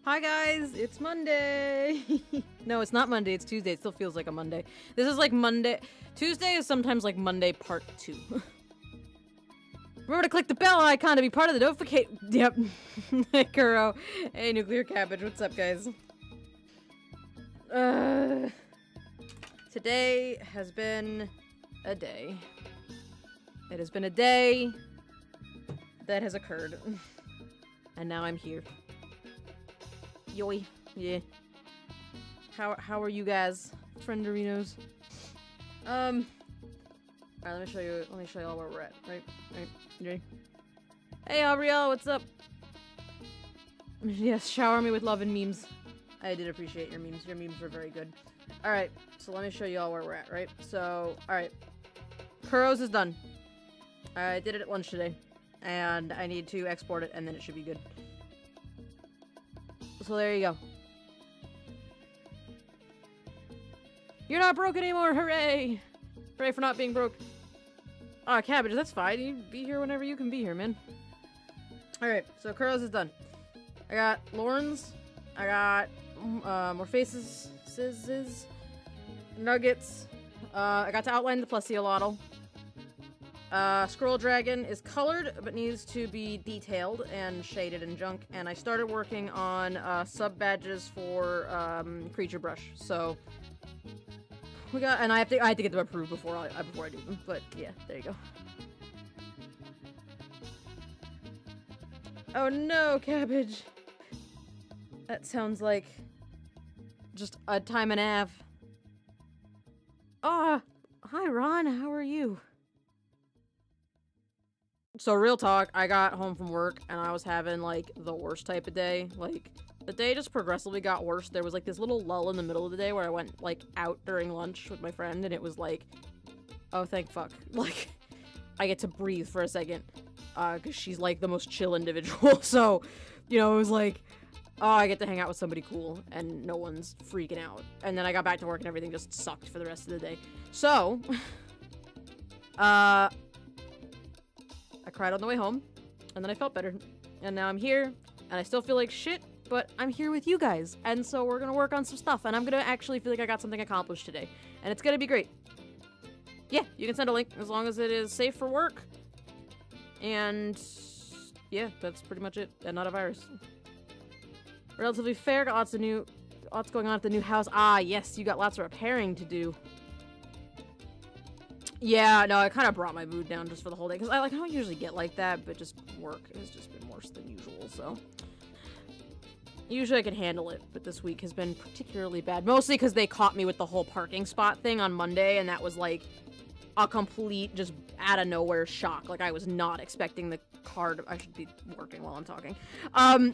Hi guys, it's Monday. No, it's not Monday, it's Tuesday. It still feels like a Monday. This is like Monday. Tuesday is sometimes like Monday part 2. Remember to click the bell icon to be part of the notification. Yep. Hey, Kuro. Hey, Nuclear Cabbage. What's up, guys? Today has been a day. It has been a day that has occurred. And now I'm here. Yoy. Yeah. How are you guys, frienderinos? Alright, let me show you all where we're at. Right? You ready? Hey, Aubrielle, what's up? Yes, shower me with love and memes. I did appreciate your memes. Your memes were very good. Alright, so let me show you all where we're at, right? So, alright. Kuro's is done. I did it at lunch today. And I need to export it, and then it should be good. So there you go. You're not broke anymore, hooray! Hooray for not being broke. Ah, Cabbage, that's fine. You be here whenever you can be here, man. Alright, so Kuro's is done. I got Lauren's. I got Morpheus' Nuggets. I got to outline the Plesiolotl. Scroll Dragon is colored, but needs to be detailed and shaded and junk. And I started working on sub-badges for Creature Brush. So we got, and I had to get them approved before I do them. But yeah, there you go. Oh no, Cabbage. That sounds like just a time and a half. Ah, hi Ron, how are you? So real talk, I got home from work and I was having like the worst type of day. Like the day just progressively got worse. There was like this little lull in the middle of the day where I went like out during lunch with my friend and it was like, oh thank fuck. Like I get to breathe for a second. Cause she's like the most chill individual. So, you know, it was like, oh, I get to hang out with somebody cool and no one's freaking out. And then I got back to work and everything just sucked for the rest of the day. So, I cried on the way home, and then I felt better. And now I'm here, and I still feel like shit, but I'm here with you guys. And so we're gonna work on some stuff, and I'm gonna actually feel like I got something accomplished today. And it's gonna be great. Yeah, you can send a link, as long as it is safe for work. And yeah, that's pretty much it, and not a virus. Relatively fair, got lots going on at the new house. Ah, yes, you got lots of repairing to do. Yeah, no, it kind of brought my mood down just for the whole day, because I don't usually get like that, but just work has just been worse than usual, so. Usually I can handle it, but this week has been particularly bad, mostly because they caught me with the whole parking spot thing on Monday, and that was like a complete, just out of nowhere shock. Like, I was not expecting the car I should be working while I'm talking.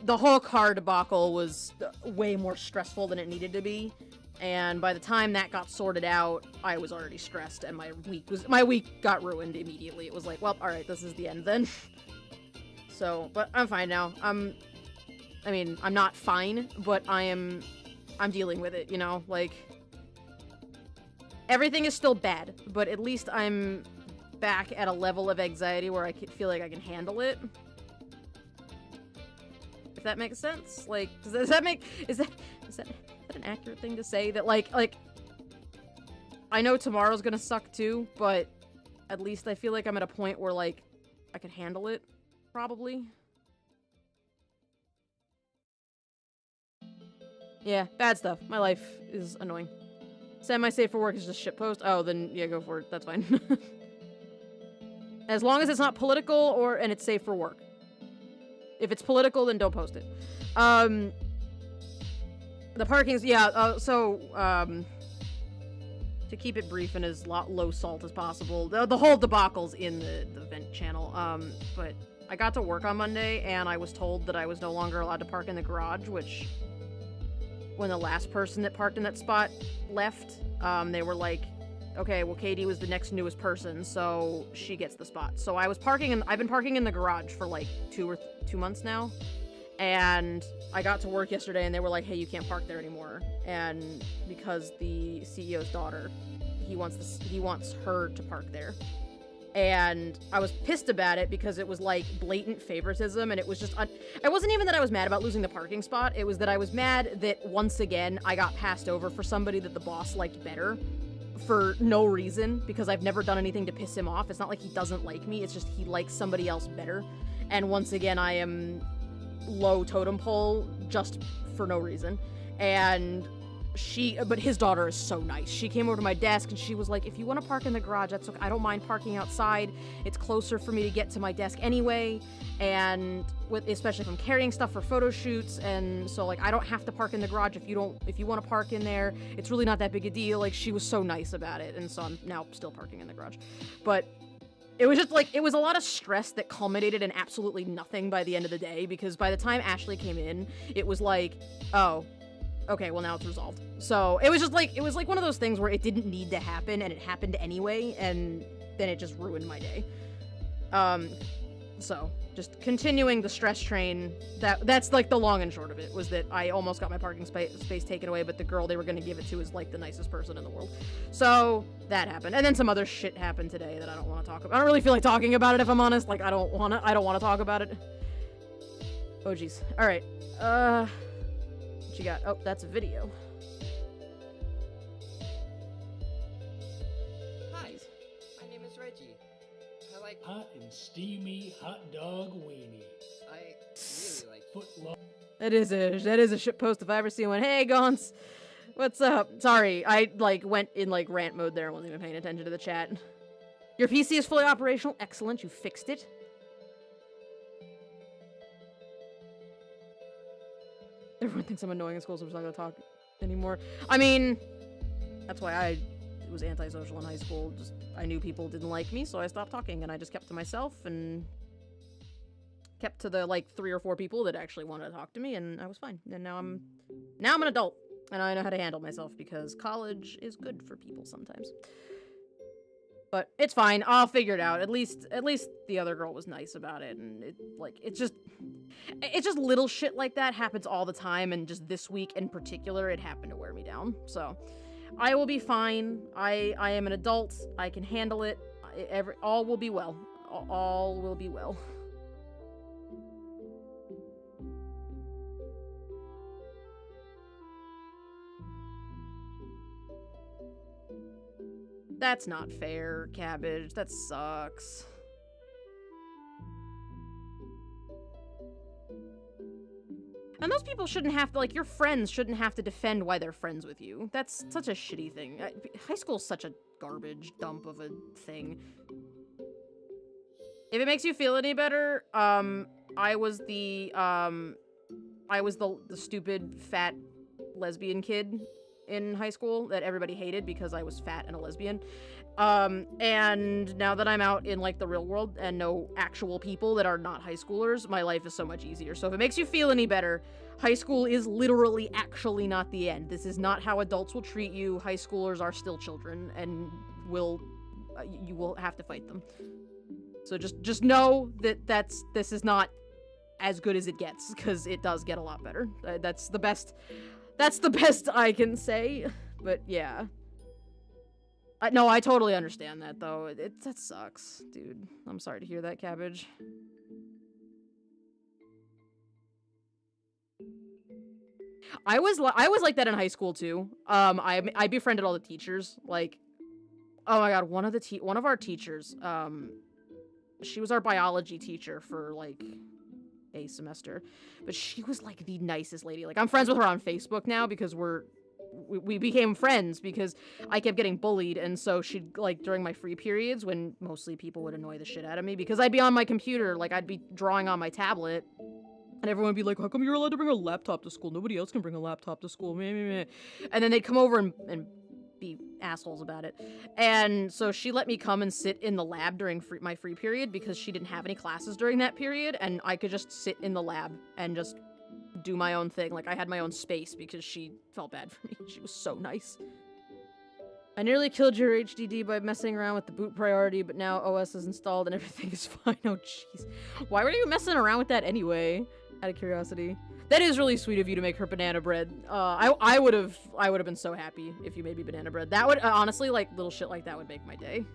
The whole car debacle was way more stressful than it needed to be. And by the time that got sorted out, I was already stressed, and my week got ruined immediately. It was like, well, alright, this is the end then. So, but I'm fine now. I mean, I'm not fine, but I'm dealing with it, you know? Like, everything is still bad, but at least I'm back at a level of anxiety where I feel like I can handle it. If that makes sense? Like, is that an accurate thing to say? That like I know tomorrow's gonna suck too, but at least I feel like I'm at a point where like I can handle it, probably. Yeah, bad stuff. My life is annoying. Semi-safe for work is just shitpost. Oh, then yeah, go for it. That's fine. As long as it's not political and it's safe for work. If it's political, then don't post it. The parking's, yeah, to keep it brief and as low salt as possible, the whole debacle's in the vent channel, but I got to work on Monday, and I was told that I was no longer allowed to park in the garage, which, when the last person that parked in that spot left, they were like, okay, well, Katie was the next newest person, so she gets the spot. So I've been parking in the garage for like 2 months now, and I got to work yesterday and they were like, hey, you can't park there anymore. And because the CEO's daughter, he wants her to park there. And I was pissed about it because it was like blatant favoritism, and it was just it wasn't even that I was mad about losing the parking spot, it was that I was mad that once again I got passed over for somebody that the boss liked better for no reason, because I've never done anything to piss him off. It's not like he doesn't like me, it's just he likes somebody else better. And once again, I am low totem pole just for no reason. And but his daughter is so nice. She came over to my desk and she was like, if you want to park in the garage, that's okay. I don't mind parking outside. It's closer for me to get to my desk anyway. And especially if I'm carrying stuff for photo shoots. And so like, I don't have to park in the garage if you want to park in there. It's really not that big a deal. Like, she was so nice about it. And so I'm now still parking in the garage. But it was just like, it was a lot of stress that culminated in absolutely nothing by the end of the day, because by the time Ashley came in, it was like, oh, okay, well now it's resolved. So it was just like, it was like one of those things where it didn't need to happen and it happened anyway, and then it just ruined my day. So just continuing the stress train, that's like the long and short of it, was that I almost got my parking space taken away, but the girl they were going to give it to is like the nicest person in the world. So that happened. And then some other shit happened today that I don't want to talk about. I don't really feel like talking about it, if I'm honest. Like, I don't want to talk about it. Oh jeez. All right. What you got? Oh, that's a video. Hi, my name is Reggie. I like hot and steamy hot dog weenie. I really like Foot long. That is a shit post if I ever see one. Hey, Gons, what's up? Sorry, I like went in like rant mode there. I wasn't even paying attention to the chat. Your PC is fully operational. Excellent, you fixed it. Everyone thinks I'm annoying in school, so I'm just not gonna talk anymore. I mean, that's why I was antisocial in high school. Just, I knew people didn't like me, so I stopped talking, and I just kept to myself, and kept to the, like, 3 or 4 people that actually wanted to talk to me, and I was fine. And now I'm an adult, and I know how to handle myself, because college is good for people sometimes. But it's fine. I'll figure it out. At least the other girl was nice about it, and it's just little shit like that happens all the time, and just this week in particular, it happened to wear me down. So, I will be fine. I am an adult. I can handle it. All will be well. All will be well. That's not fair, Cabbage. That sucks. And those people shouldn't have to, like, your friends shouldn't have to defend why they're friends with you. That's such a shitty thing. High school's such a garbage dump of a thing. If it makes you feel any better, I was the stupid, fat lesbian kid in high school that everybody hated because I was fat and a lesbian. And now that I'm out in, like, the real world and know actual people that are not high schoolers, my life is so much easier. So if it makes you feel any better, high school is literally actually not the end. This is not how adults will treat you. High schoolers are still children and you will have to fight them. So just know that this is not as good as it gets, because it does get a lot better. That's the best I can say. But yeah. No, I totally understand that, though. That sucks, dude. I'm sorry to hear that, Cabbage. I was like that in high school, too. I befriended all the teachers. Like, oh my god, one of our teachers, she was our biology teacher for, like, a semester. But she was, like, the nicest lady. Like, I'm friends with her on Facebook now because we became friends because I kept getting bullied, and so she'd, like, during my free periods when mostly people would annoy the shit out of me because I'd be on my computer, like, I'd be drawing on my tablet, and everyone would be like, how come you're allowed to bring a laptop to school? Nobody else can bring a laptop to school. Meh, meh, meh. And then they'd come over and be assholes about it. And so she let me come and sit in the lab during my free period because she didn't have any classes during that period, and I could just sit in the lab and just do my own thing. Like, I had my own space because she felt bad for me. She was so nice. I nearly killed your HDD by messing around with the boot priority, but now OS is installed and everything is fine. Oh, jeez. Why were you messing around with that anyway? Out of curiosity. That is really sweet of you to make her banana bread. I would have been so happy if you made me banana bread. That would, honestly, like, little shit like that would make my day.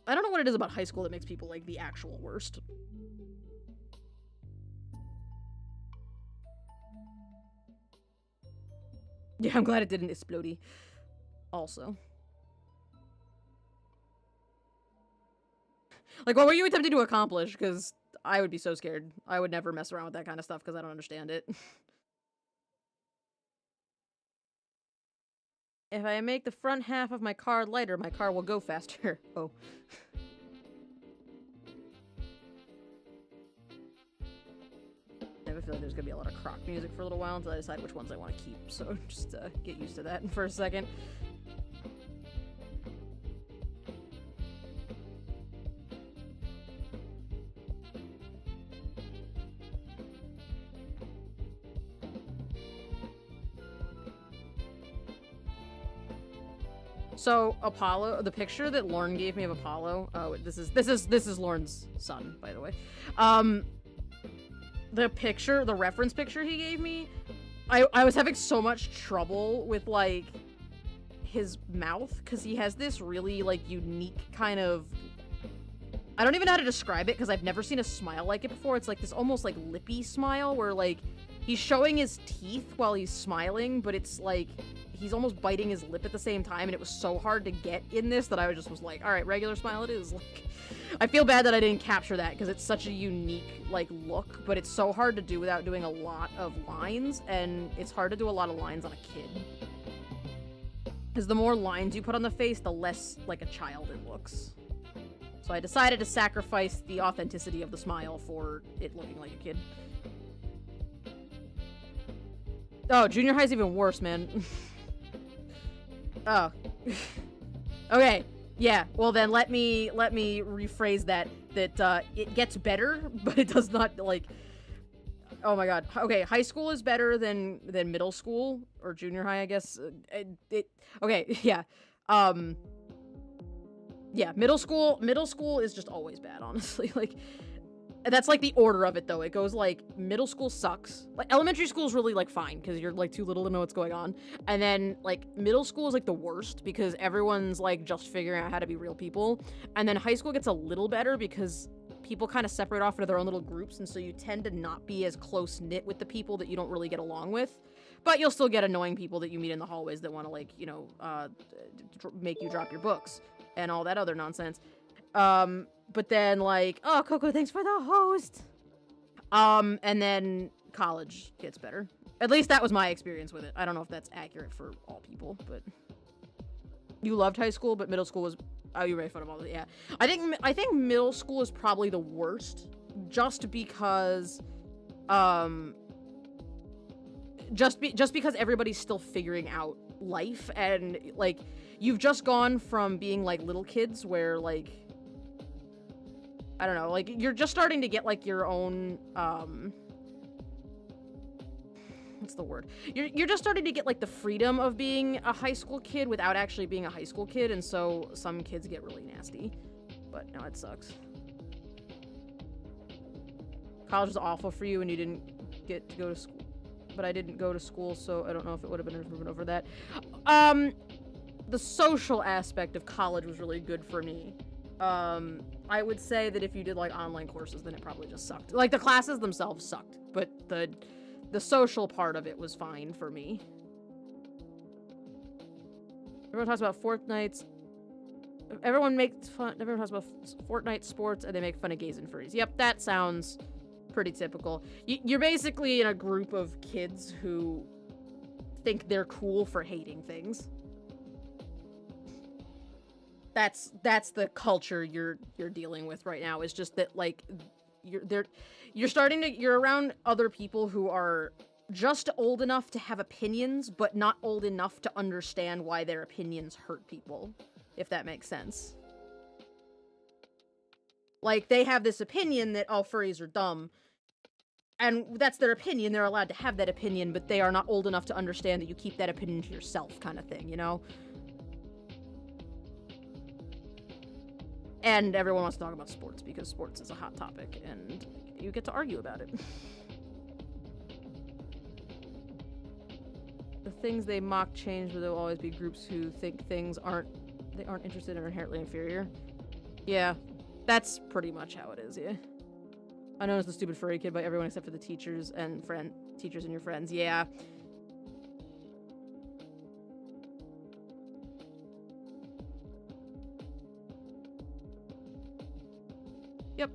I don't know what it is about high school that makes people, like, the actual worst. Yeah, I'm glad it didn't explodey. Also. Like, what were you attempting to accomplish? Because I would be so scared. I would never mess around with that kind of stuff because I don't understand it. If I make the front half of my car lighter, my car will go faster. Oh. I have a feeling there's gonna be a lot of croc music for a little while until I decide which ones I want to keep, so just get used to that for a second. So Apollo, the picture that Lauren gave me of Apollo, oh, this is Lauren's son, by the way. The reference picture he gave me, I was having so much trouble with, like, his mouth, because he has this really, like, unique kind of, I don't even know how to describe it, because I've never seen a smile like it before. It's like this almost, like, lippy smile, where, like, he's showing his teeth while he's smiling, but it's, like, he's almost biting his lip at the same time, and it was so hard to get in this that I just was like, alright, regular smile it is. Like, I feel bad that I didn't capture that, because it's such a unique, like, look, but it's so hard to do without doing a lot of lines, and it's hard to do a lot of lines on a kid. Because the more lines you put on the face, the less like a child it looks. So I decided to sacrifice the authenticity of the smile for it looking like a kid. Oh, junior high's even worse, man. Oh. Okay. Yeah. Well, then let me rephrase that. It gets better, but it does not, like. Oh my god. Okay, high school is better than middle school or junior high, I guess. Okay. Yeah. Yeah. Middle school is just always bad, honestly. Like. That's, like, the order of it, though. It goes, like, middle school sucks. Like, elementary school is really, like, fine, because you're, like, too little to know what's going on. And then, like, middle school is, like, the worst, because everyone's, like, just figuring out how to be real people. And then high school gets a little better, because people kind of separate off into their own little groups, and so you tend to not be as close-knit with the people that you don't really get along with. But you'll still get annoying people that you meet in the hallways that want to, like, you know, make you drop your books, and all that other nonsense. But then, like, oh, Coco, thanks for the host. And then college gets better. At least that was my experience with it. I don't know if that's accurate for all people, but you loved high school, but middle school was, oh, you made fun of all of it. Yeah. I think middle school is probably the worst, just because, just because everybody's still figuring out life, and, like, you've just gone from being, like, little kids where, like, I don't know, like, you're just starting to get, like, your own, what's the word? You're just starting to get, like, the freedom of being a high school kid without actually being a high school kid, and so some kids get really nasty. But no, it sucks. College is awful for you and you didn't get to go to school. But I didn't go to school, so I don't know if it would have been an improvement over that. The social aspect of college was really good for me. I would say that if you did, like, online courses, then it probably just sucked. Like, the classes themselves sucked, but the social part of it was fine for me. Everyone talks about Fortnite's... Everyone talks about Fortnite sports, and they make fun of gays and furries. Yep, that sounds pretty typical. You're basically in a group of kids who think they're cool for hating things. That's the culture you're dealing with right now. Is just that, like, you're around other people who are just old enough to have opinions, but not old enough to understand why their opinions hurt people, if that makes sense. Like, they have this opinion that all furries are dumb, and that's their opinion. They're allowed to have that opinion, but they are not old enough to understand that you keep that opinion to yourself, kind of thing, you know? And everyone wants to talk about sports, because sports is a hot topic, and you get to argue about it. The things they mock change, but there will always be groups who think things aren't They aren't interested and are inherently inferior. Yeah, that's pretty much how it is, yeah. I'm known as the stupid furry kid by everyone except for the teachers and your friends, yeah. Yep.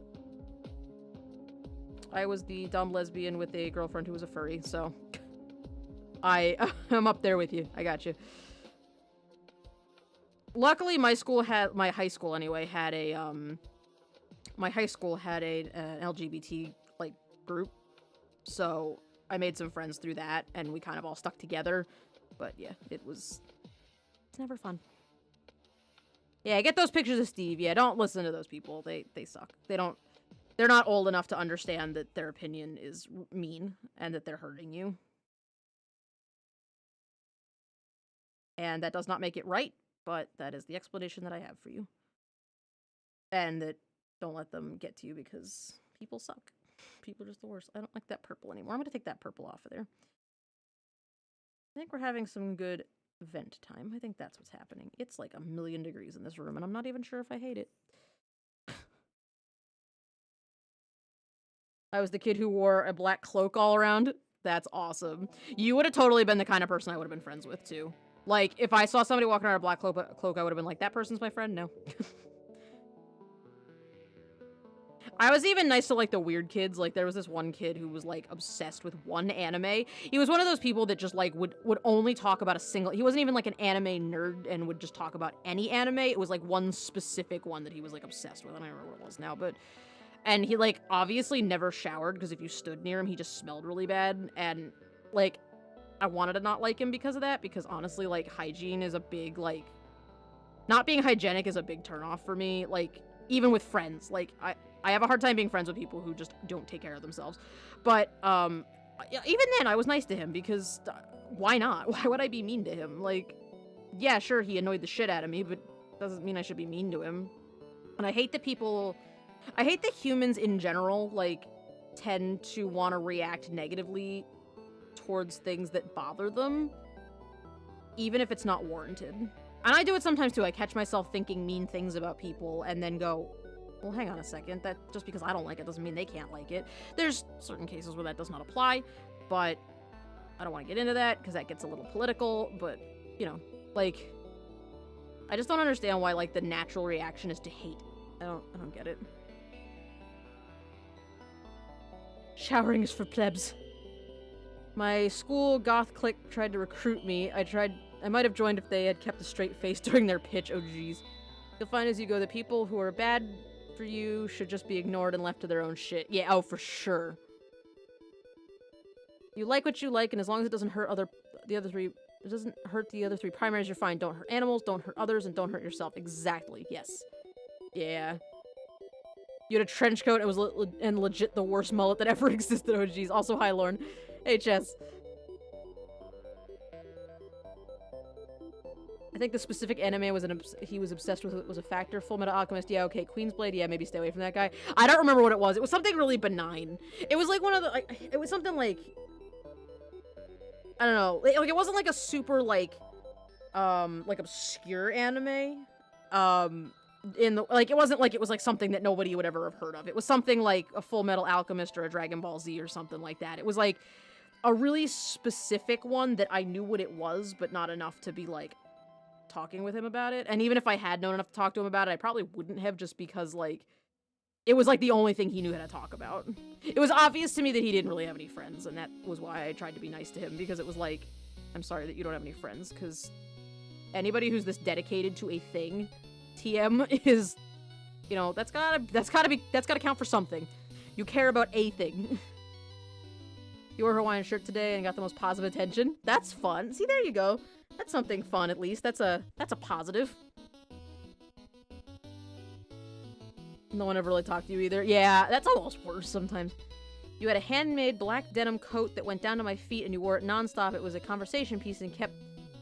I was the dumb lesbian with a girlfriend who was a furry, so I'm up there with you. I got you. Luckily, my high school anyway, had a, an LGBT, like, group. So, I made some friends through that, and we kind of all stuck together. But, yeah, it's never fun. Yeah, get those pictures of Steve. Yeah, don't listen to those people. They suck. They're not old enough to understand that their opinion is mean, and that they're hurting you. And that does not make it right. But that is the explanation that I have for you. And that don't let them get to you because people suck. People are just the worst. I don't like that purple anymore. I'm going to take that purple off of there. I think we're having some good vent time. I think that's what's happening. It's like 1,000,000 degrees in this room, and I'm not even sure if I hate it. I was the kid who wore a black cloak all around. That's awesome. You would have totally been the kind of person I would have been friends with, too. Like, if I saw somebody walking around a black cloak, I would have been like, that person's my friend? No. I was even nice to, like, the weird kids. Like, there was this one kid who was, like, obsessed with one anime. He was one of those people that just, like, would only talk about a single... He wasn't even, like, an anime nerd and would just talk about any anime. It was, like, one specific one that he was, like, obsessed with. I don't remember what it was now, but... And he, like, obviously never showered, because if you stood near him, he just smelled really bad. And, like... I wanted to not like him because of that, because honestly, like, hygiene is a big, like... Not being hygienic is a big turnoff for me, like, even with friends. Like, I have a hard time being friends with people who just don't take care of themselves. But, even then, I was nice to him, because why not? Why would I be mean to him? Like, yeah, sure, he annoyed the shit out of me, but doesn't mean I should be mean to him. And I hate that humans in general, like, tend to want to react negatively towards things that bother them, even if it's not warranted. And I do it sometimes too. I catch myself thinking mean things about people and then go, well, hang on a second, that just because I don't like it doesn't mean they can't like it. There's certain cases where that does not apply, but I don't want to get into that because that gets a little political, but, you know, like, I just don't understand why, like, the natural reaction is to hate. I don't get it. Showering is for plebs. My school goth clique tried to recruit me. I might have joined if they had kept a straight face during their pitch. Oh, jeez. You'll find as you go, the people who are bad for you should just be ignored and left to their own shit. Yeah, oh, for sure. You like what you like, and as long as it doesn't hurt the other three primaries, you're fine. Don't hurt animals, don't hurt others, and don't hurt yourself. Exactly, yes. Yeah. You had a trench coat and was legit the worst mullet that ever existed. Oh, jeez. Also, hi, Lauren. Hey, Chess. I think the specific anime he was obsessed with was a factor. Full Metal Alchemist, yeah, okay. Queensblade, yeah, maybe stay away from that guy. I don't remember what it was. It was something really benign. It was like one of the, it was something like, I don't know. Like, it wasn't like a super, like obscure anime. It wasn't like it was like something that nobody would ever have heard of. It was something like a Full Metal Alchemist or a Dragon Ball Z or something like that. It was like a really specific one that I knew what it was, but not enough to be like talking with him about it. And even if I had known enough to talk to him about it, I probably wouldn't have, just because like it was like the only thing he knew how to talk about. It was obvious to me that he didn't really have any friends, and that was why I tried to be nice to him, because it was like, I'm sorry that you don't have any friends, because anybody who's this dedicated to a thing, TM, is, you know, that's gotta count for something. You care about a thing. You wore a Hawaiian shirt today and got the most positive attention. That's fun. See, there you go. That's something fun, at least. That's a positive. No one ever really talked to you either. Yeah, that's almost worse sometimes. You had a handmade black denim coat that went down to my feet and you wore it nonstop. It was a conversation piece and kept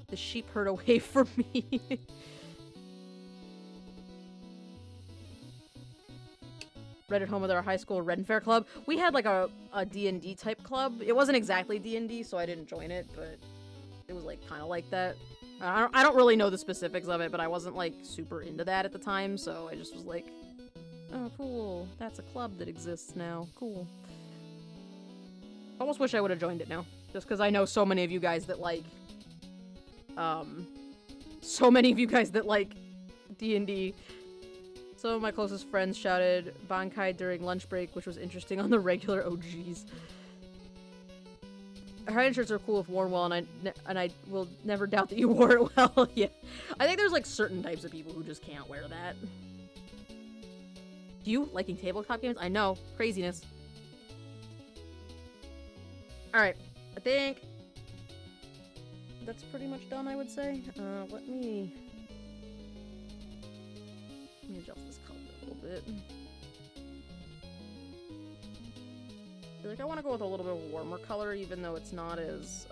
the sheep herd away from me. Reddit home with our high school Ren Fair club. We had like a D&D type club. It wasn't exactly D&D, so I didn't join it, but It was like kind of like that. I don't really know the specifics of it, but I wasn't like super into that at the time, so I just was like, oh, cool. That's a club that exists now. Cool. Almost wish I would have joined it now, just because I know so many of you guys that like, D&D. Some of my closest friends shouted Bankai during lunch break, which was interesting on the regular OGs. Hide shirts are cool if worn well, and I will never doubt that you wore it well. Yeah, I think there's like certain types of people who just can't wear that. Do you liking tabletop games? I know, craziness. All right, I think that's pretty much done. I would say. Let me adjust this color a little bit. I feel like I want to go with a little bit of a warmer color, even though it's not as,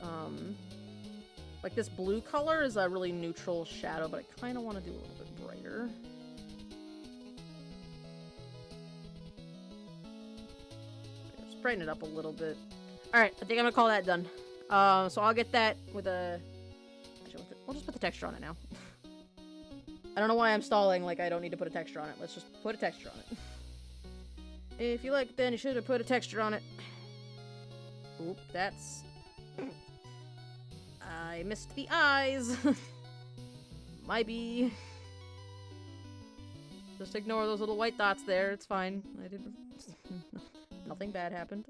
like this blue color is a really neutral shadow, but I kind of want to do a little bit brighter. Just brighten it up a little bit. Alright, I think I'm gonna call that done. So I'll get that with a... Actually, we'll just put the texture on it now. I don't know why I'm stalling like I don't need to put a texture on it. Let's just put a texture on it. If you like, then you should have put a texture on it. Oop, that's... I missed the eyes. Maybe. Just ignore those little white dots there. It's fine. I didn't... Nothing bad happened.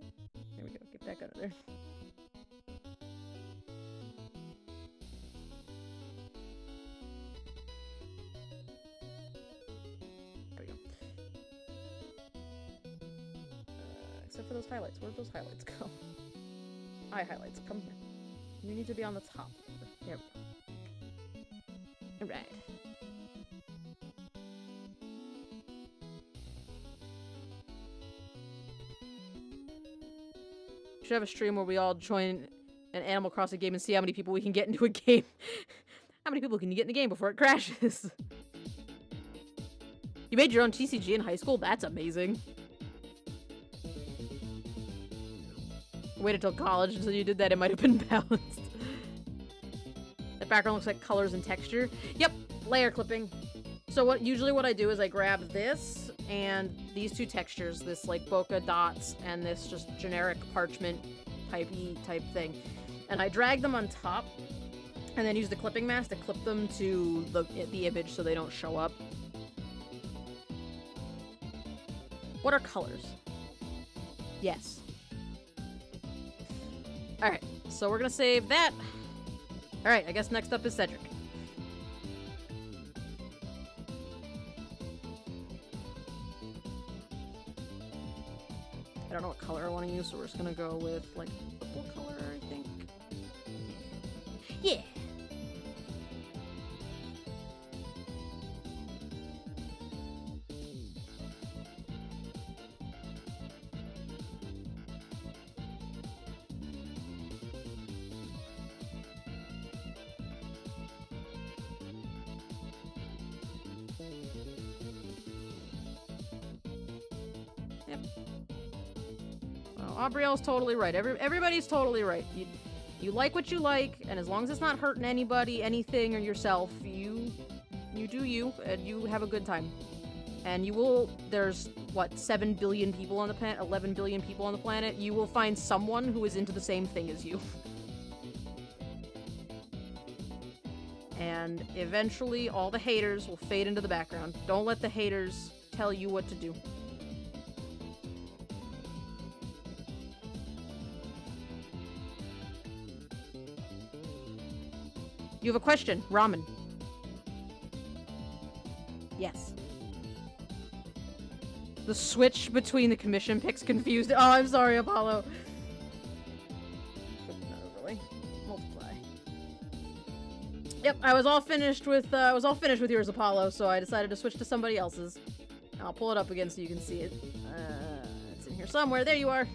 There we go. Get back out of there. Except for those highlights. Where'd those highlights go? Eye highlights, come here. You need to be on the top. There we go. Alright. We should have a stream where we all join an Animal Crossing game and see how many people we can get into a game. How many people can you get in the game before it crashes? You made your own TCG in high school? That's amazing. Waited till college until you did that, it might have been balanced. The background looks like colors and texture. Yep, layer clipping. So usually what I do is I grab this and these two textures, this like bokeh dots and this just generic parchment type thing. And I drag them on top and then use the clipping mask to clip them to the image so they don't show up. What are colors? Yes. Alright, so we're gonna save that. Alright, I guess next up is Cedric. I don't know what color I want to use, so we're just gonna go with, like, purple color, I think. Yeah! Aubrielle's totally right. Everybody's totally right. You like what you like, and as long as it's not hurting anybody, anything, or yourself, you do you, and you have a good time. And you will, there's, what, 7 billion people on the planet, 11 billion people on the planet, you will find someone who is into the same thing as you. And eventually, all the haters will fade into the background. Don't let the haters tell you what to do. You have a question. Ramen. Yes. The switch between the commission picks confused. Oh, I'm sorry, Apollo. Not really. Multiply. Yep, I was all finished with yours, Apollo, so I decided to switch to somebody else's. I'll pull it up again so you can see it. It's in here somewhere. There you are.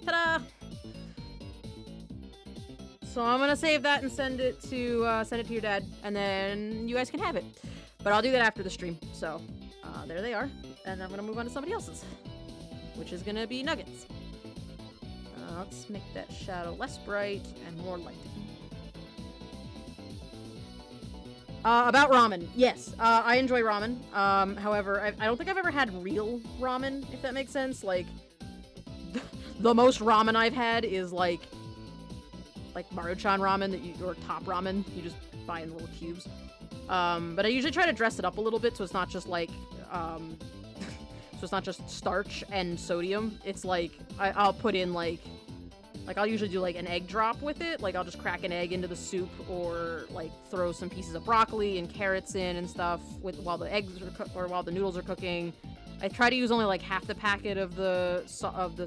Ta-da! So I'm gonna save that and send it to your dad, and then you guys can have it. But I'll do that after the stream. So there they are, and I'm gonna move on to somebody else's, which is gonna be Nuggets. Let's make that shadow less bright and more light. About ramen, yes. I enjoy ramen. However, I don't think I've ever had real ramen, if that makes sense. Like, the most ramen I've had is like Maruchan ramen or top ramen. You just buy in little cubes. But I usually try to dress it up a little bit so it's not just like, so it's not just starch and sodium. It's like, I'll put in like I'll usually do like an egg drop with it. Like I'll just crack an egg into the soup or like throw some pieces of broccoli and carrots in and stuff while the eggs are while the noodles are cooking. I try to use only like half the packet of the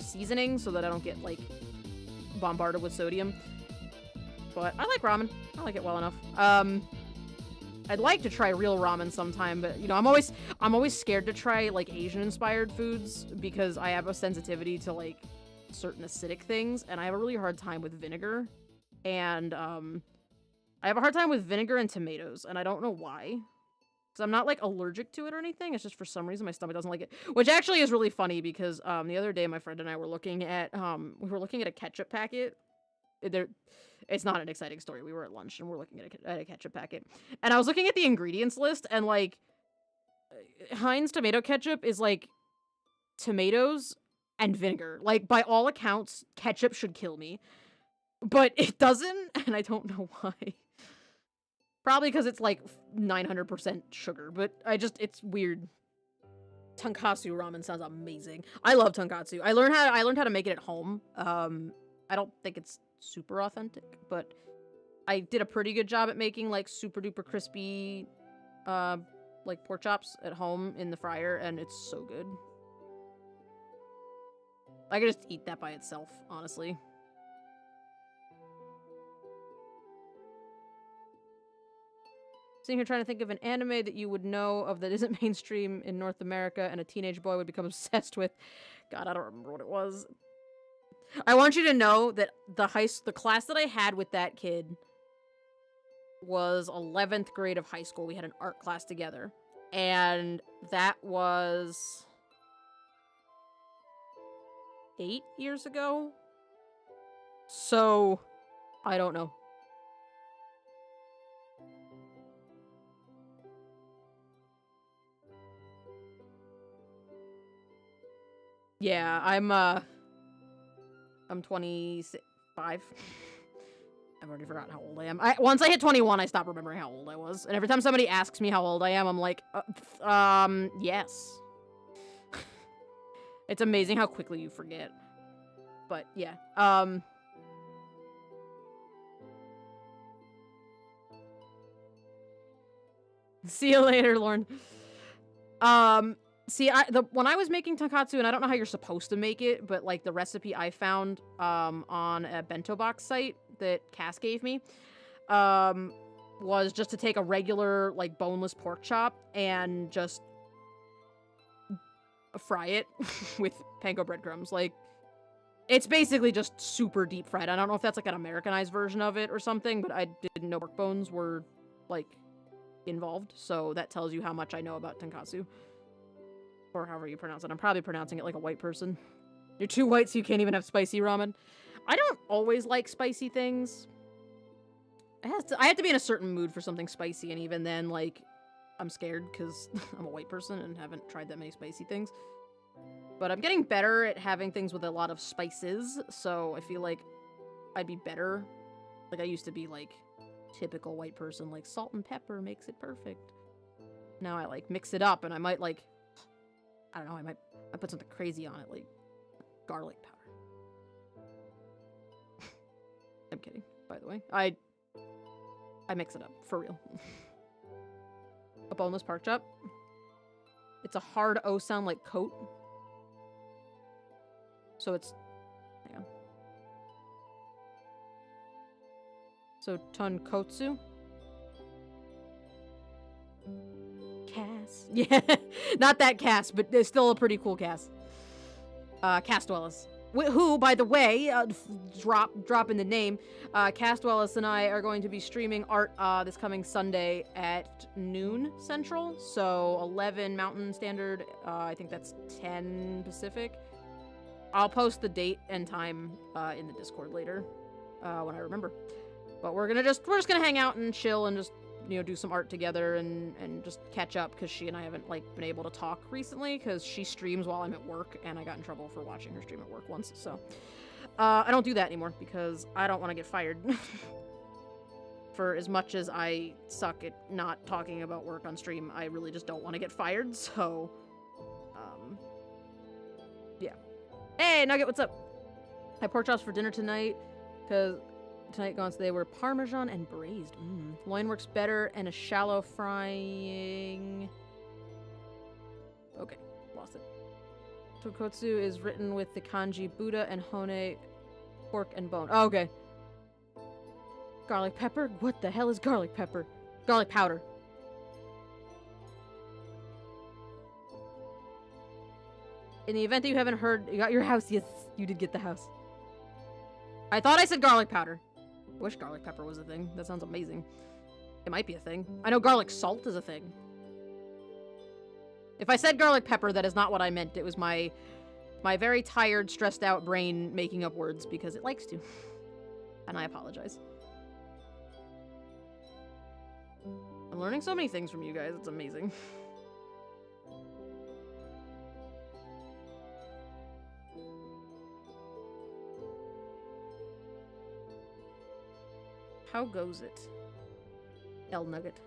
seasoning so that I don't get like bombarded with sodium. But I like ramen. I like it well enough. I'd like to try real ramen sometime, but you know, I'm always scared to try like Asian inspired foods because I have a sensitivity to like certain acidic things, and I have a really hard time with vinegar. And I have a hard time with vinegar and tomatoes, and I don't know why. Because I'm not like allergic to it or anything. It's just for some reason my stomach doesn't like it. Which actually is really funny because the other day my friend and I were looking at a ketchup packet. It's not an exciting story. We were at lunch and we're looking at a ketchup packet. And I was looking at the ingredients list, and like Heinz tomato ketchup is like tomatoes and vinegar. Like, by all accounts, ketchup should kill me. But it doesn't, and I don't know why. Probably because it's like 900% sugar, but it's weird. Tonkatsu ramen sounds amazing. I love tonkatsu. I learned how to make it at home. I don't think it's super authentic, but I did a pretty good job at making like super duper crispy like pork chops at home in the fryer, and it's so good. I could just eat that by itself, honestly. Sitting here trying to think of an anime that you would know of that isn't mainstream in North America and a teenage boy would become obsessed with. God, I don't remember what it was. I want you to know that the class that I had with that kid was 11th grade of high school. We had an art class together. And that was 8 years ago. So, I don't know. Yeah, I'm 25. I've already forgotten how old I am. Once I hit 21, I stopped remembering how old I was. And every time somebody asks me how old I am, I'm like, yes. It's amazing how quickly you forget. But, yeah. See you later, Lauren. See, when I was making tonkatsu, and I don't know how you're supposed to make it, but, like, the recipe I found, on a bento box site that Cass gave me, was just to take a regular, like, boneless pork chop and just fry it with panko breadcrumbs. Like, it's basically just super deep fried. I don't know if that's, like, an Americanized version of it or something, but I didn't know pork bones were, like, involved, so that tells you how much I know about tonkatsu. Or however you pronounce it. I'm probably pronouncing it like a white person. You're too white so you can't even have spicy ramen. I don't always like spicy things. I have to be in a certain mood for something spicy, and even then, like, I'm scared because I'm a white person and haven't tried that many spicy things. But I'm getting better at having things with a lot of spices, so I feel like I'd be better. Like, I used to be, like, typical white person, like, salt and pepper makes it perfect. Now I, like, mix it up, and I might, like, I don't know, I put something crazy on it, like garlic powder. I'm kidding, by the way. I mix it up, for real. A boneless pork chop. It's a hard O sound like coat. So it's, hang on. So tonkotsu. Cass. Yeah, not that Cass, but it's still a pretty cool Cass. Cass Dwellis. Who, by the way, drop in the name, Cass Dwellis and I are going to be streaming art this coming Sunday at noon Central, so 11 Mountain Standard, I think that's 10 Pacific. I'll post the date and time in the Discord later when I remember. But we're just gonna hang out and chill and just do some art together and just catch up, because she and I haven't, like, been able to talk recently, because she streams while I'm at work, and I got in trouble for watching her stream at work once, so. I don't do that anymore, because I don't want to get fired. For as much as I suck at not talking about work on stream, I really just don't want to get fired, so, yeah. Hey, Nugget, what's up? I had pork chops for dinner tonight, because tonight gone today were Parmesan and braised. Loin works better, and a shallow frying. Okay, lost it. Tokotsu is written with the kanji Buddha and Hone, pork and bone. Oh, okay. Garlic pepper? What the hell is garlic pepper? Garlic powder. In the event that you haven't heard, you got your house. Yes, you did get the house. I thought I said garlic powder. I wish garlic pepper was a thing. That sounds amazing. It might be a thing. I know garlic salt is a thing. If I said garlic pepper, that is not what I meant. It was my very tired, stressed out brain making up words because it likes to. And I apologize. I'm learning so many things from you guys. It's amazing. How goes it? L Nugget.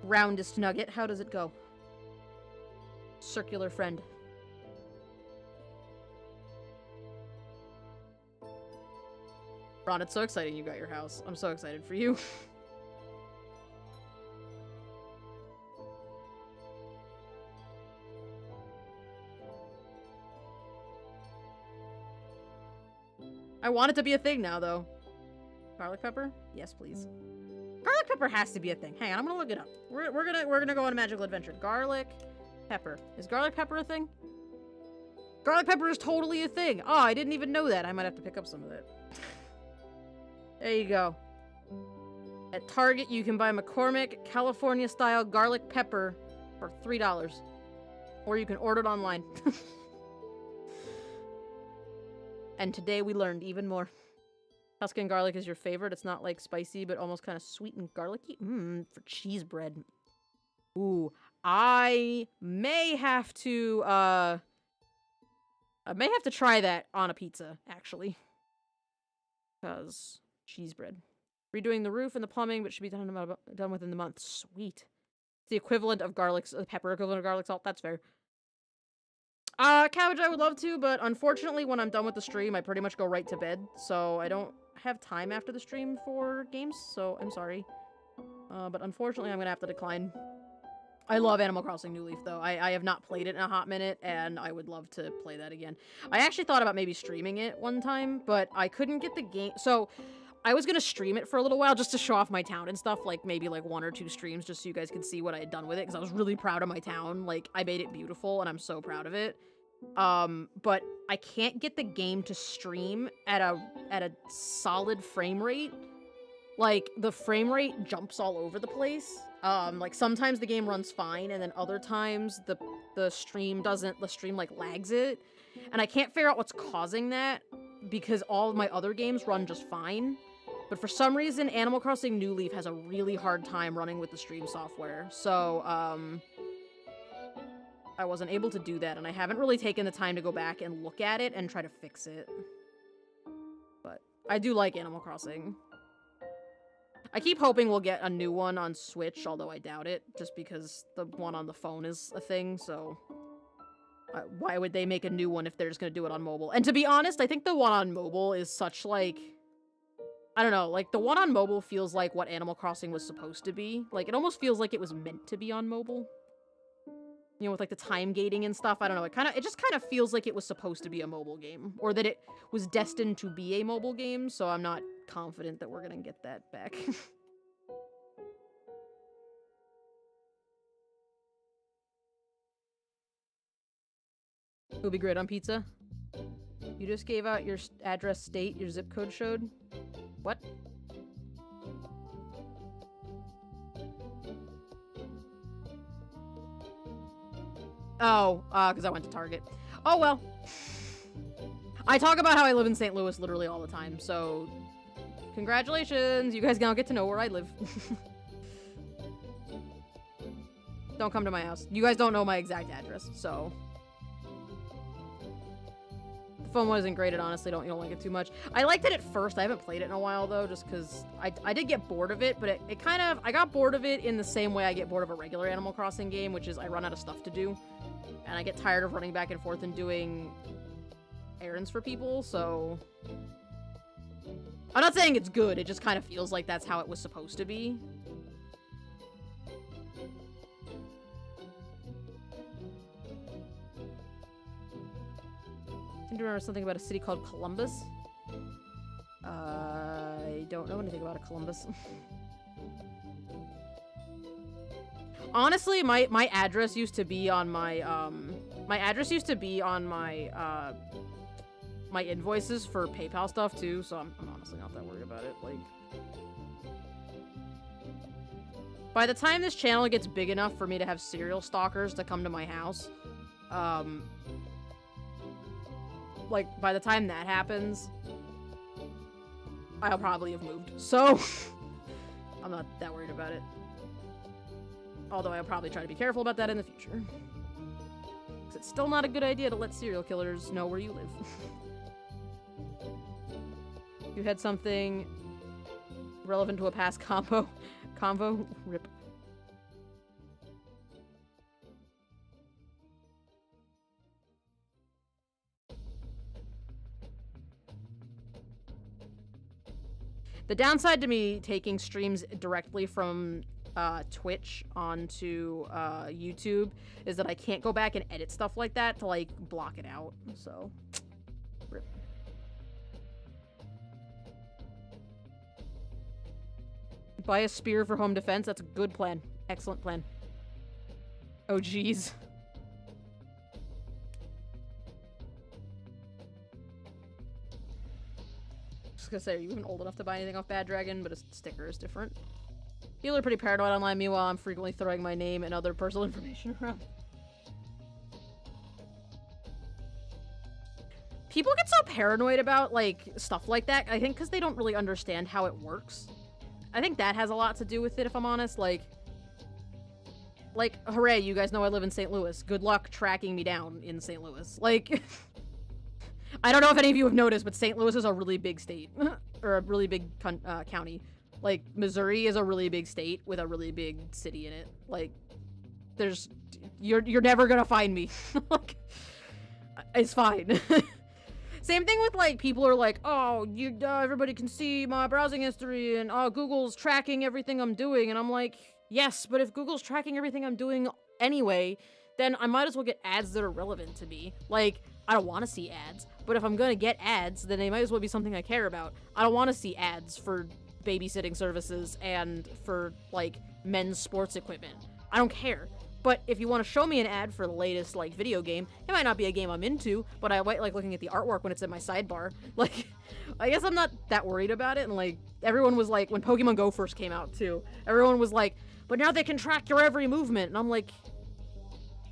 Roundest Nugget, how does it go? Circular friend. Ron, it's so exciting you got your house. I'm so excited for you. I want it to be a thing now, though. Garlic pepper? Yes, please. Garlic pepper has to be a thing. Hang on, I'm gonna look it up. We're gonna go on a magical adventure. Garlic pepper. Is garlic pepper a thing? Garlic pepper is totally a thing. Oh, I didn't even know that. I might have to pick up some of that. There you go. At Target, you can buy McCormick California-style garlic pepper for $3. Or you can order it online. And today we learned even more. Tuscan garlic is your favorite. It's not like spicy, but almost kind of sweet and garlicky. For cheese bread. Ooh, I may have to try that on a pizza, actually. Because cheese bread. Redoing the roof and the plumbing, but should be done within the month. Sweet. It's the equivalent of garlic, pepper equivalent of garlic salt. That's fair. Cabbage, I would love to, but unfortunately, when I'm done with the stream, I pretty much go right to bed, so I don't have time after the stream for games, so I'm sorry. But unfortunately, I'm gonna have to decline. I love Animal Crossing New Leaf, though. I have not played it in a hot minute, and I would love to play that again. I actually thought about maybe streaming it one time, but I couldn't get the game. So, I was gonna stream it for a little while just to show off my town and stuff, like maybe like 1 or 2 streams just so you guys could see what I had done with it, because I was really proud of my town. Like, I made it beautiful, and I'm so proud of it. But I can't get the game to stream at a solid frame rate. Like, the frame rate jumps all over the place. Like, sometimes the game runs fine, and then other times the stream doesn't, the stream, like, lags it. And I can't figure out what's causing that, because all of my other games run just fine. But for some reason, Animal Crossing New Leaf has a really hard time running with the stream software. So, I wasn't able to do that, and I haven't really taken the time to go back and look at it and try to fix it. But I do like Animal Crossing. I keep hoping we'll get a new one on Switch, although I doubt it, just because the one on the phone is a thing, so... why would they make a new one if they're just gonna do it on mobile? And to be honest, I think the one on mobile is such, like... I don't know, like, the one on mobile feels like what Animal Crossing was supposed to be. Like, it almost feels like it was meant to be on mobile. You know, with, like, the time gating and stuff. I don't know, it just kind of feels like it was supposed to be a mobile game. Or that it was destined to be a mobile game, so I'm not confident that we're gonna get that back. It would be great on pizza. You just gave out your address state, your zip code showed. What? Oh, because I went to Target. Oh, well. I talk about how I live in St. Louis literally all the time, so Congratulations, you guys now get to know where I live. Don't come to my house. You guys don't know my exact address, so. The phone wasn't great, honestly, you don't like it too much. I liked it at first. I haven't played it in a while, though, just because I did get bored of it, but it kind of, I got bored of it in the same way I get bored of a regular Animal Crossing game, which is I run out of stuff to do, and I get tired of running back and forth and doing errands for people, so. I'm not saying it's good, it just kind of feels like that's how it was supposed to be. I seem to remember something about a city called Columbus. I don't know anything about a Columbus. Honestly, my address used to be on my my invoices for PayPal stuff too, so I'm honestly not that worried about it. Like, by the time this channel gets big enough for me to have serial stalkers to come to my house, like, by the time that happens, I'll probably have moved. So, I'm not that worried about it. Although I'll probably try to be careful about that in the future. Because it's still not a good idea to let serial killers know where you live. You had something relevant to a past convo? Rip. The downside to me taking streams directly from Twitch onto YouTube is that I can't go back and edit stuff like that to, like, block it out, so. Rip. Buy a spear for home defense. That's a good plan. Excellent plan. Oh, jeez. Just gonna say, are you even old enough to buy anything off Bad Dragon? But a sticker is different. People are pretty paranoid online. Meanwhile, I'm frequently throwing my name and other personal information around. People get so paranoid about, like, stuff like that, I think because they don't really understand how it works. I think that has a lot to do with it, if I'm honest. Like, hooray, you guys know I live in St. Louis. Good luck tracking me down in St. Louis. Like, I don't know if any of you have noticed, but St. Louis is a really big state. Or a really big county. Like, Missouri is a really big state with a really big city in it. Like, you're never gonna find me. Like, it's fine. Same thing with, like, people are like, oh, everybody can see my browsing history, and, oh, Google's tracking everything I'm doing, and I'm like, yes, but if Google's tracking everything I'm doing anyway, then I might as well get ads that are relevant to me. Like, I don't want to see ads, but if I'm gonna get ads, then they might as well be something I care about. I don't want to see ads for babysitting services and for, like, men's sports equipment. I don't care. But if you want to show me an ad for the latest, like, video game, it might not be a game I'm into, but I might like looking at the artwork when it's in my sidebar. Like, I guess I'm not that worried about it, and, like, everyone was like, when Pokemon Go first came out, too, everyone was like, but now they can track your every movement, and I'm like,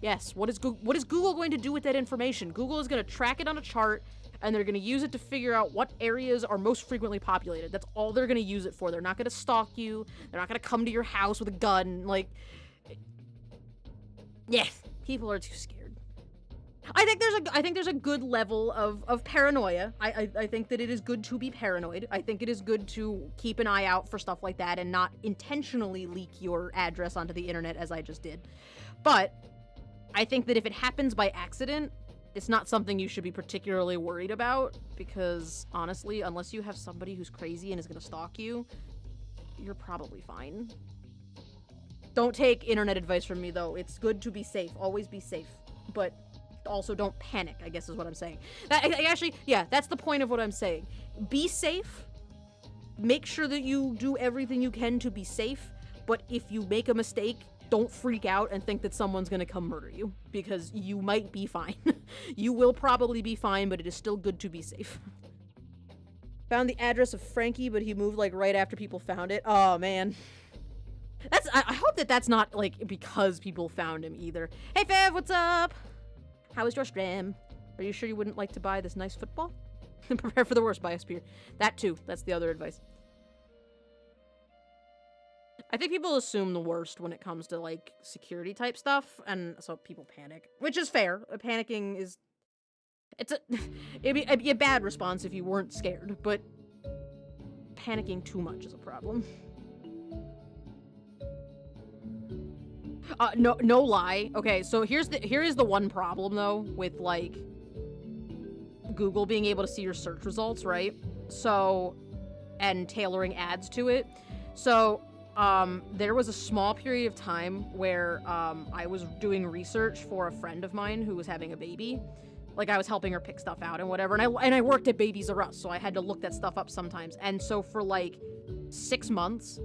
yes, what is Google going to do with that information? Google is going to track it on a chart, and they're going to use it to figure out what areas are most frequently populated. That's all they're going to use it for. They're not going to stalk you. They're not going to come to your house with a gun, like... Yes, people are too scared. I think there's a good level of paranoia. I think that it is good to be paranoid. I think it is good to keep an eye out for stuff like that and not intentionally leak your address onto the internet as I just did. But I think that if it happens by accident, it's not something you should be particularly worried about, because honestly, unless you have somebody who's crazy and is going to stalk you, you're probably fine. Don't take internet advice from me, though. It's good to be safe. Always be safe. But also don't panic, I guess is what I'm saying. Actually, yeah, that's the point of what I'm saying. Be safe. Make sure that you do everything you can to be safe. But if you make a mistake, don't freak out and think that someone's gonna come murder you. Because you might be fine. You will probably be fine, but it is still good to be safe. Found the address of Frankie, but he moved, like, right after people found it. Oh, man. I hope that that's not, like, because people found him either. Hey, Fev, what's up? How is your stream? Are you sure you wouldn't like to buy this nice football? Prepare for the worst, buy a spear. That too. That's the other advice. I think people assume the worst when it comes to, like, security type stuff, and so people panic. Which is fair. Panicking is... it'd be a bad response if you weren't scared, but panicking too much is a problem. No lie. Okay, so here is the one problem though with like Google being able to see your search results, right? So, and tailoring ads to it. So, there was a small period of time where I was doing research for a friend of mine who was having a baby. Like, I was helping her pick stuff out and whatever, and I worked at Babies R Us, so I had to look that stuff up sometimes. And so for like 6 months,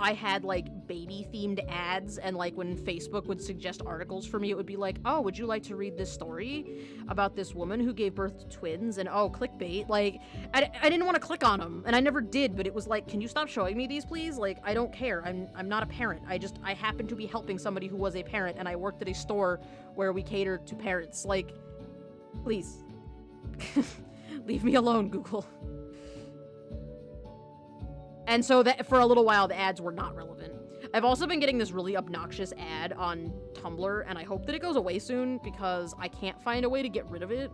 I had like baby-themed ads, and like when Facebook would suggest articles for me, it would be like, oh, would you like to read this story about this woman who gave birth to twins? And oh, clickbait. Like, I didn't want to click on them, and I never did, but it was like, can you stop showing me these, please? Like, I don't care. I'm not a parent. I happened to be helping somebody who was a parent, and I worked at a store where we catered to parents. Like, please. Leave me alone, Google. And so that for a little while, the ads were not relevant. I've also been getting this really obnoxious ad on Tumblr, and I hope that it goes away soon because I can't find a way to get rid of it.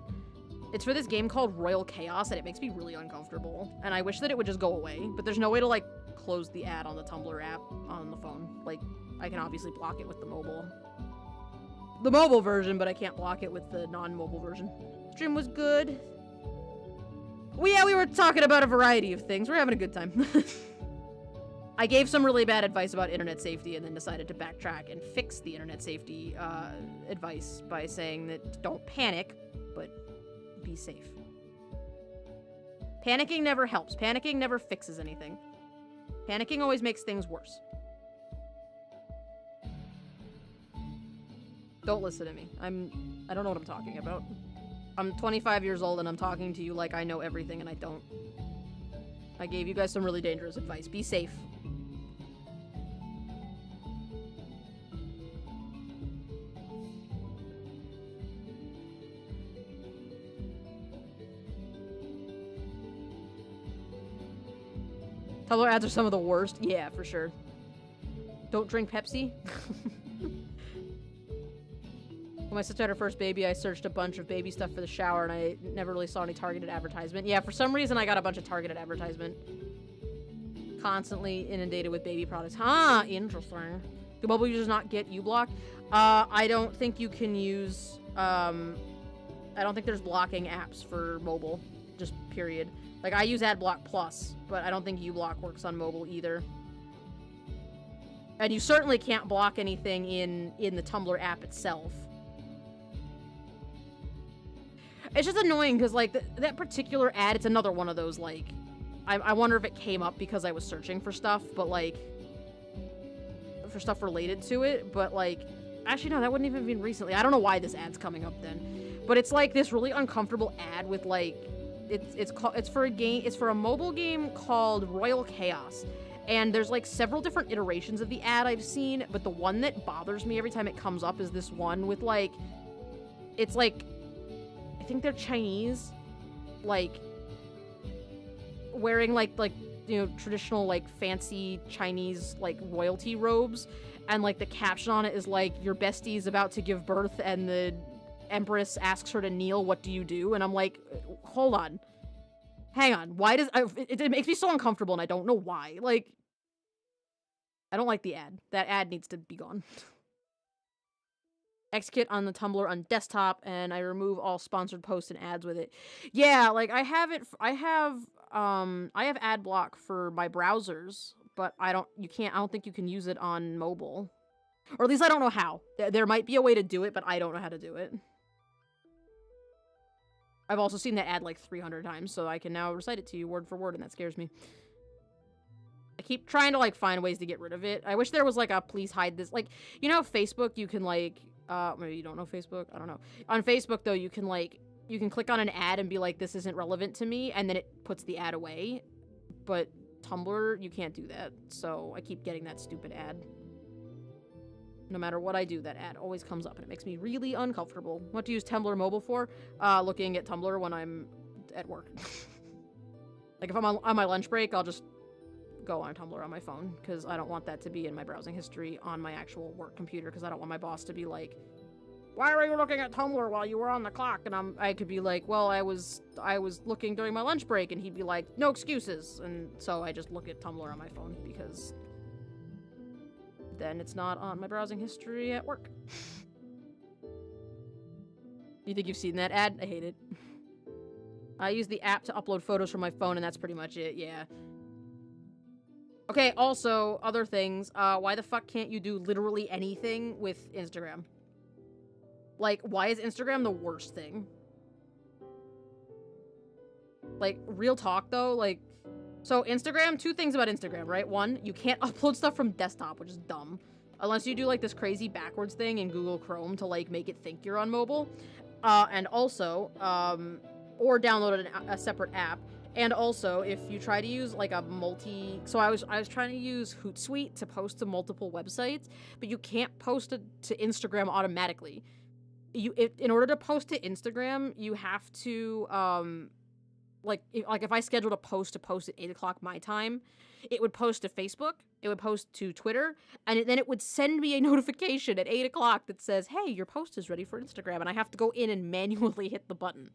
It's for this game called Royal Chaos, and it makes me really uncomfortable. And I wish that it would just go away, but there's no way to, like, close the ad on the Tumblr app on the phone. Like, I can obviously block it with the mobile version, but I can't block it with the non-mobile version. Stream was good. Well, yeah, we were talking about a variety of things. We're having a good time. I gave some really bad advice about internet safety and then decided to backtrack and fix the internet safety advice by saying that don't panic, but be safe. Panicking never helps. Panicking never fixes anything. Panicking always makes things worse. Don't listen to me. I don't know what I'm talking about. I'm 25 years old and I'm talking to you like I know everything and I don't. I gave you guys some really dangerous advice. Be safe. Tumblr ads are some of the worst. Yeah, for sure. Don't drink Pepsi. When my sister had her first baby, I searched a bunch of baby stuff for the shower, and I never really saw any targeted advertisement. Yeah, for some reason, I got a bunch of targeted advertisement. Constantly inundated with baby products. Huh, interesting. Do mobile users not get uBlock? I don't think you can use, I don't think there's blocking apps for mobile. Just period. Like, I use AdBlock Plus, but I don't think uBlock works on mobile either. And you certainly can't block anything in the Tumblr app itself. It's just annoying because, like, that particular ad, it's another one of those, like, I wonder if it came up because I was searching for stuff, but, like, for stuff related to it, but, like, actually, no, that wouldn't even been recently. I don't know why this ad's coming up then, but it's, like, this really uncomfortable ad with, like, it's for a mobile game called Royal Chaos, and there's, like, several different iterations of the ad I've seen, but the one that bothers me every time it comes up is this one with, like, it's, like, I think they're Chinese, like, wearing, like, you know, traditional, like, fancy Chinese, like, royalty robes, and, like, the caption on it is, like, your bestie's about to give birth, and the Empress asks her to kneel, what do you do? And I'm like, hold on. Hang on. Why does... it makes me so uncomfortable, and I don't know why. Like, I don't like the ad. That ad needs to be gone. Xkit on the Tumblr on desktop, and I remove all sponsored posts and ads with it. Yeah, like, I have ad block for my browsers, but I don't think you can use it on mobile. Or at least I don't know how. There might be a way to do it, but I don't know how to do it. I've also seen that ad like 300 times, so I can now recite it to you word for word, and that scares me. I keep trying to, like, find ways to get rid of it. I wish there was, like, a please hide this. Like, you know, Facebook, you can, like, maybe you don't know Facebook? I don't know. On Facebook, though, you can, like, you can click on an ad and be like, this isn't relevant to me, and then it puts the ad away. But Tumblr, you can't do that. So I keep getting that stupid ad. No matter what I do, that ad always comes up, and it makes me really uncomfortable. What to use Tumblr mobile for? Looking at Tumblr when I'm at work. Like, if I'm on my lunch break, I'll just go on Tumblr on my phone, because I don't want that to be in my browsing history on my actual work computer, because I don't want my boss to be like, why were you looking at Tumblr while you were on the clock? And I could be like, well, I was looking during my lunch break, and he'd be like, no excuses. And so I just look at Tumblr on my phone, because then it's not on my browsing history at work. You think you've seen that ad? I hate it. I use the app to upload photos from my phone, and that's pretty much it, yeah. Okay, also, other things. Why the fuck can't you do literally anything with Instagram? Like, why is Instagram the worst thing? Like, real talk, though, like... So, Instagram, 2 things about Instagram, right? 1, you can't upload stuff from desktop, which is dumb. Unless you do, like, this crazy backwards thing in Google Chrome to, like, make it think you're on mobile. And also, or download a separate app. And also, if you try to use, like, a multi... So I was trying to use Hootsuite to post to multiple websites, but you can't post it to Instagram automatically. In order to post to Instagram, you have to, if I scheduled a post at 8 o'clock my time, it would post to Facebook, it would post to Twitter, and then it would send me a notification at 8 o'clock that says, hey, your post is ready for Instagram, and I have to go in and manually hit the button.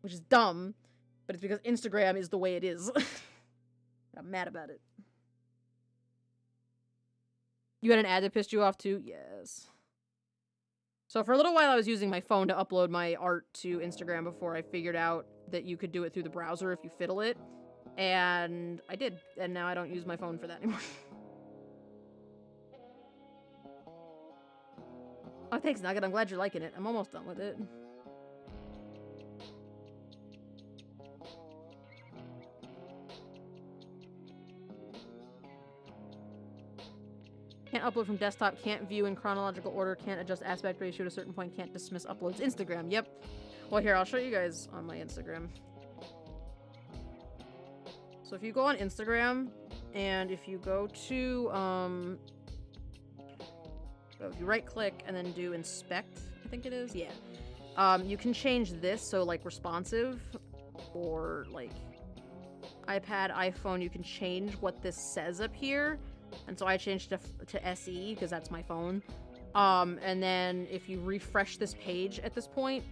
Which is dumb. But it's because Instagram is the way it is. I'm mad about it. You had an ad that pissed you off too? Yes. So for a little while I was using my phone to upload my art to Instagram before I figured out that you could do it through the browser if you fiddle it. And I did. And now I don't use my phone for that anymore. Oh, thanks, Nugget. I'm glad you're liking it. I'm almost done with it. Can't upload from desktop, can't view in chronological order, can't adjust aspect ratio at a certain point, can't dismiss uploads. Instagram, yep. Well, here, I'll show you guys on my Instagram. So if you go on Instagram, and if you go to, if you right-click and then do inspect, I think it is, yeah. You can change this, so, like, responsive, or, like, iPad, iPhone, you can change what this says up here. And so I changed to SE because that's my phone. And then if you refresh this page at this point,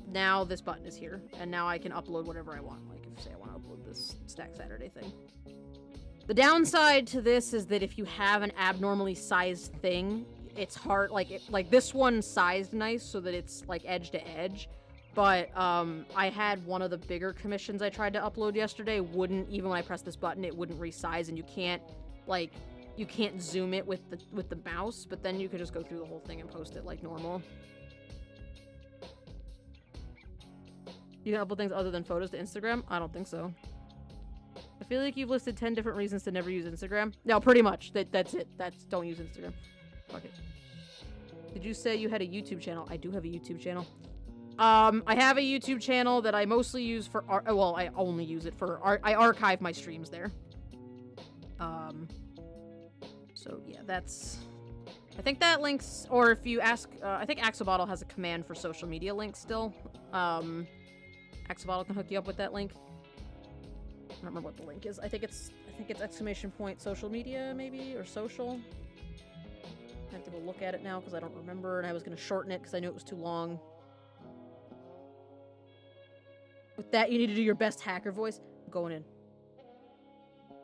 now this button is here. And now I can upload whatever I want. Like, if, say, I want to upload this Stack Saturday thing. The downside to this is that if you have an abnormally sized thing, it's hard. Like this one sized nice so that it's, like, edge to edge. But, I had one of the bigger commissions I tried to upload yesterday wouldn't, even when I pressed this button, it wouldn't resize, and you can't, like, you can't zoom it with the mouse, but then you could just go through the whole thing and post it like normal. You can upload things other than photos to Instagram? I don't think so. I feel like you've listed 10 different reasons to never use Instagram. No, pretty much. That's it. Don't use Instagram. Fuck it. Did you say you had a YouTube channel? I do have a YouTube channel. I have a YouTube channel that I mostly use for art. Well, I only use it for art. I archive my streams there. So yeah, that's... I think that links, or if you ask, I think Axolotl has a command for social media links still. Axolotl can hook you up with that link. I don't remember what the link is. I think it's ! social media, maybe, or social. I have to go look at it now because I don't remember, and I was going to shorten it because I knew it was too long. With that, you need to do your best hacker voice. I'm going in.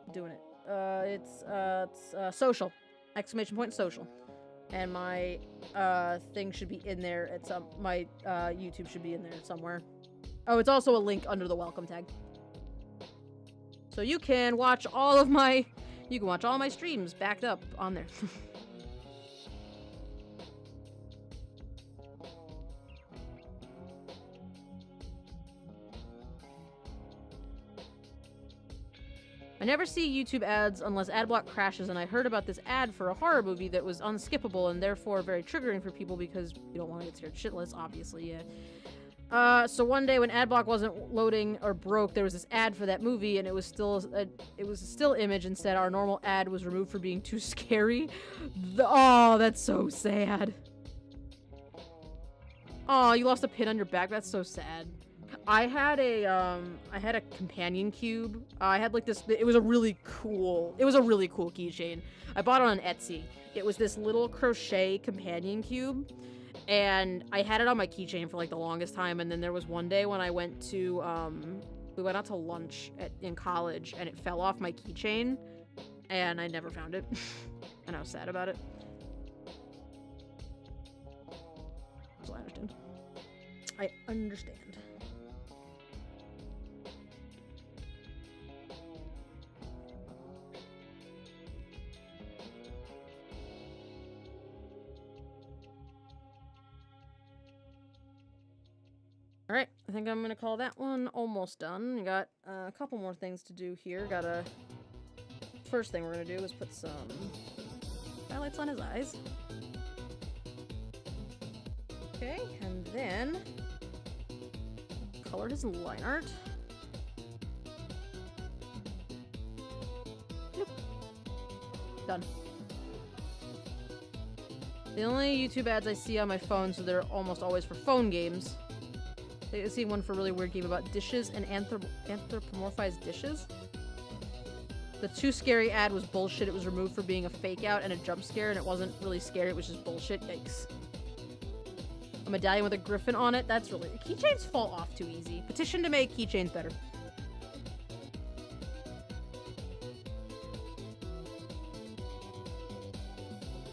I'm doing it. It's social. ! social. And my, thing should be in there at some, my, YouTube should be in there somewhere. Oh, it's also a link under the welcome tag. So you can watch all my streams backed up on there. I never see YouTube ads unless AdBlock crashes, and I heard about this ad for a horror movie that was unskippable and therefore very triggering for people because you don't want to get scared shitless, obviously, yeah. So one day when AdBlock wasn't loading or broke, there was this ad for that movie, and it was a still image and said our normal ad was removed for being too scary. Oh, that's so sad. Oh, you lost a pin on your back. That's so sad. I had a companion cube. I had like this. It was a really cool keychain. I bought it on Etsy. It was this little crochet companion cube, and I had it on my keychain for like the longest time. And then there was one day when I went to we went out to lunch in college, and it fell off my keychain, and I never found it, and I was sad about it. So I understand. I understand. Alright, I think I'm gonna call that one almost done. We got a couple more things to do here. First thing we're gonna do is put some highlights on his eyes. Okay, and then color his line art. Nope. Done. The only YouTube ads I see on my phone, so they're almost always for phone games. I see one for a really weird game about dishes and anthropomorphized dishes. The Too Scary ad was bullshit. It was removed for being a fake out and a jump scare, and it wasn't really scary, it was just bullshit. Yikes. A medallion with a griffin on it? That's really... Keychains fall off too easy. Petition to make keychains better.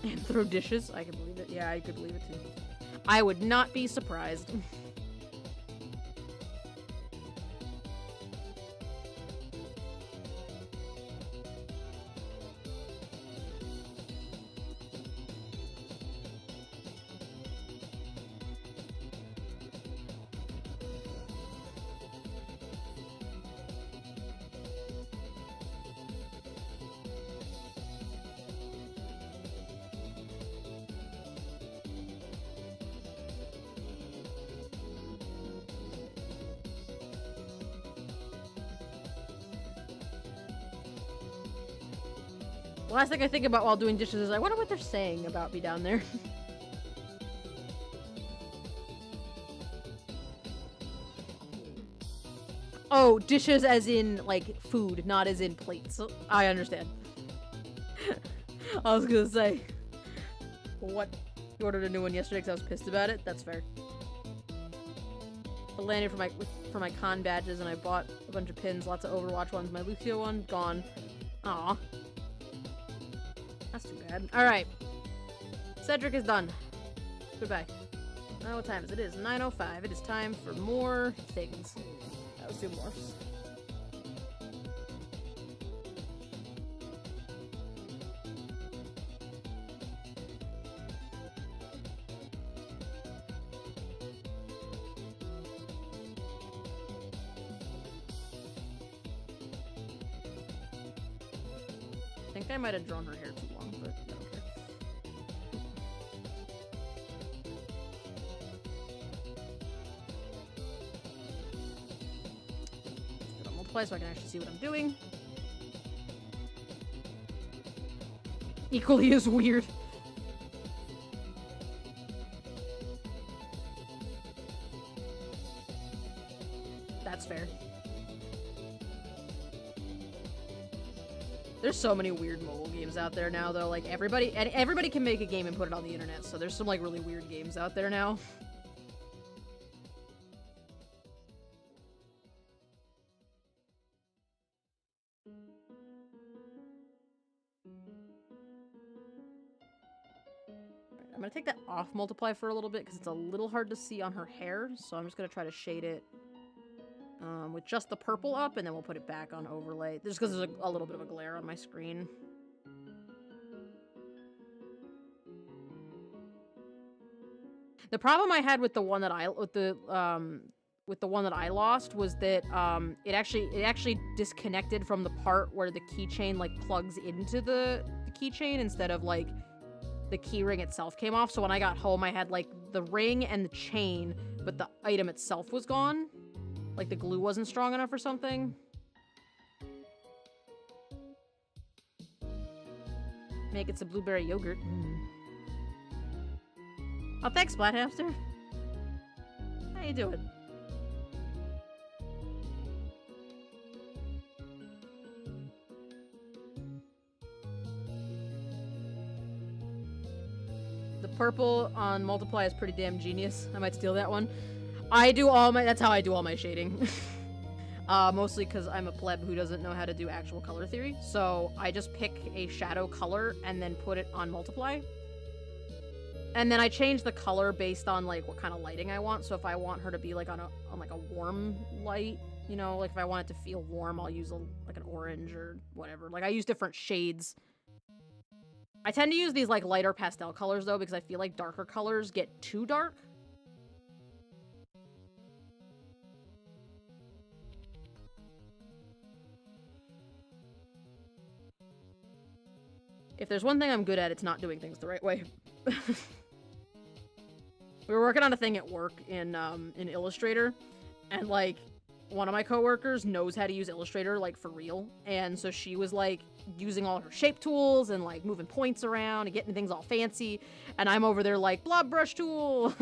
And throw dishes? I can believe it. Yeah, I could believe it too. I would not be surprised. The last thing I think about while doing dishes is, I wonder what they're saying about me down there. Oh, dishes as in, like, food, not as in plates. I understand. I was gonna say, what? You ordered a new one yesterday because I was pissed about it? That's fair. I landed for my con badges, and I bought a bunch of pins, lots of Overwatch ones. My Lucio one, gone. Aw. That's too bad. Alright. Cedric is done. Goodbye. Now what time is it? It is 9:05. It is time for more things. Let's do morphs. I think I might have drawn her hair too long, but I don't care. It'll multiply so I can actually see what I'm doing. Equally as weird. That's fair. There's so many weird mobile games out there now, though. Like, everybody can make a game and put it on the internet, so there's some, like, really weird games out there now. I'm gonna take that off multiply for a little bit, because it's a little hard to see on her hair, so I'm just gonna try to shade it with just the purple up, and then we'll put it back on overlay, just because there's a little bit of a glare on my screen. The problem I had with the one that I lost was that it actually disconnected from the part where the keychain like plugs into the keychain instead of like the key ring itself came off. So when I got home, I had like the ring and the chain, but the item itself was gone. Like the glue wasn't strong enough or something. Make it some blueberry yogurt. Oh, thanks, Splathamster. How you doing? The purple on Multiply is pretty damn genius. I might steal that one. That's how I do all my shading. Mostly because I'm a pleb who doesn't know how to do actual color theory. So I just pick a shadow color and then put it on Multiply. And then I change the color based on like what kind of lighting I want. So if I want her to be like on like a warm light, you know, like if I want it to feel warm, I'll use like an orange or whatever. Like I use different shades. I tend to use these like lighter pastel colors though because I feel like darker colors get too dark. If there's one thing I'm good at, it's not doing things the right way. We were working on a thing at work in Illustrator, and like one of my coworkers knows how to use Illustrator like for real, and so she was like using all her shape tools and like moving points around and getting things all fancy, and I'm over there like blob brush tool.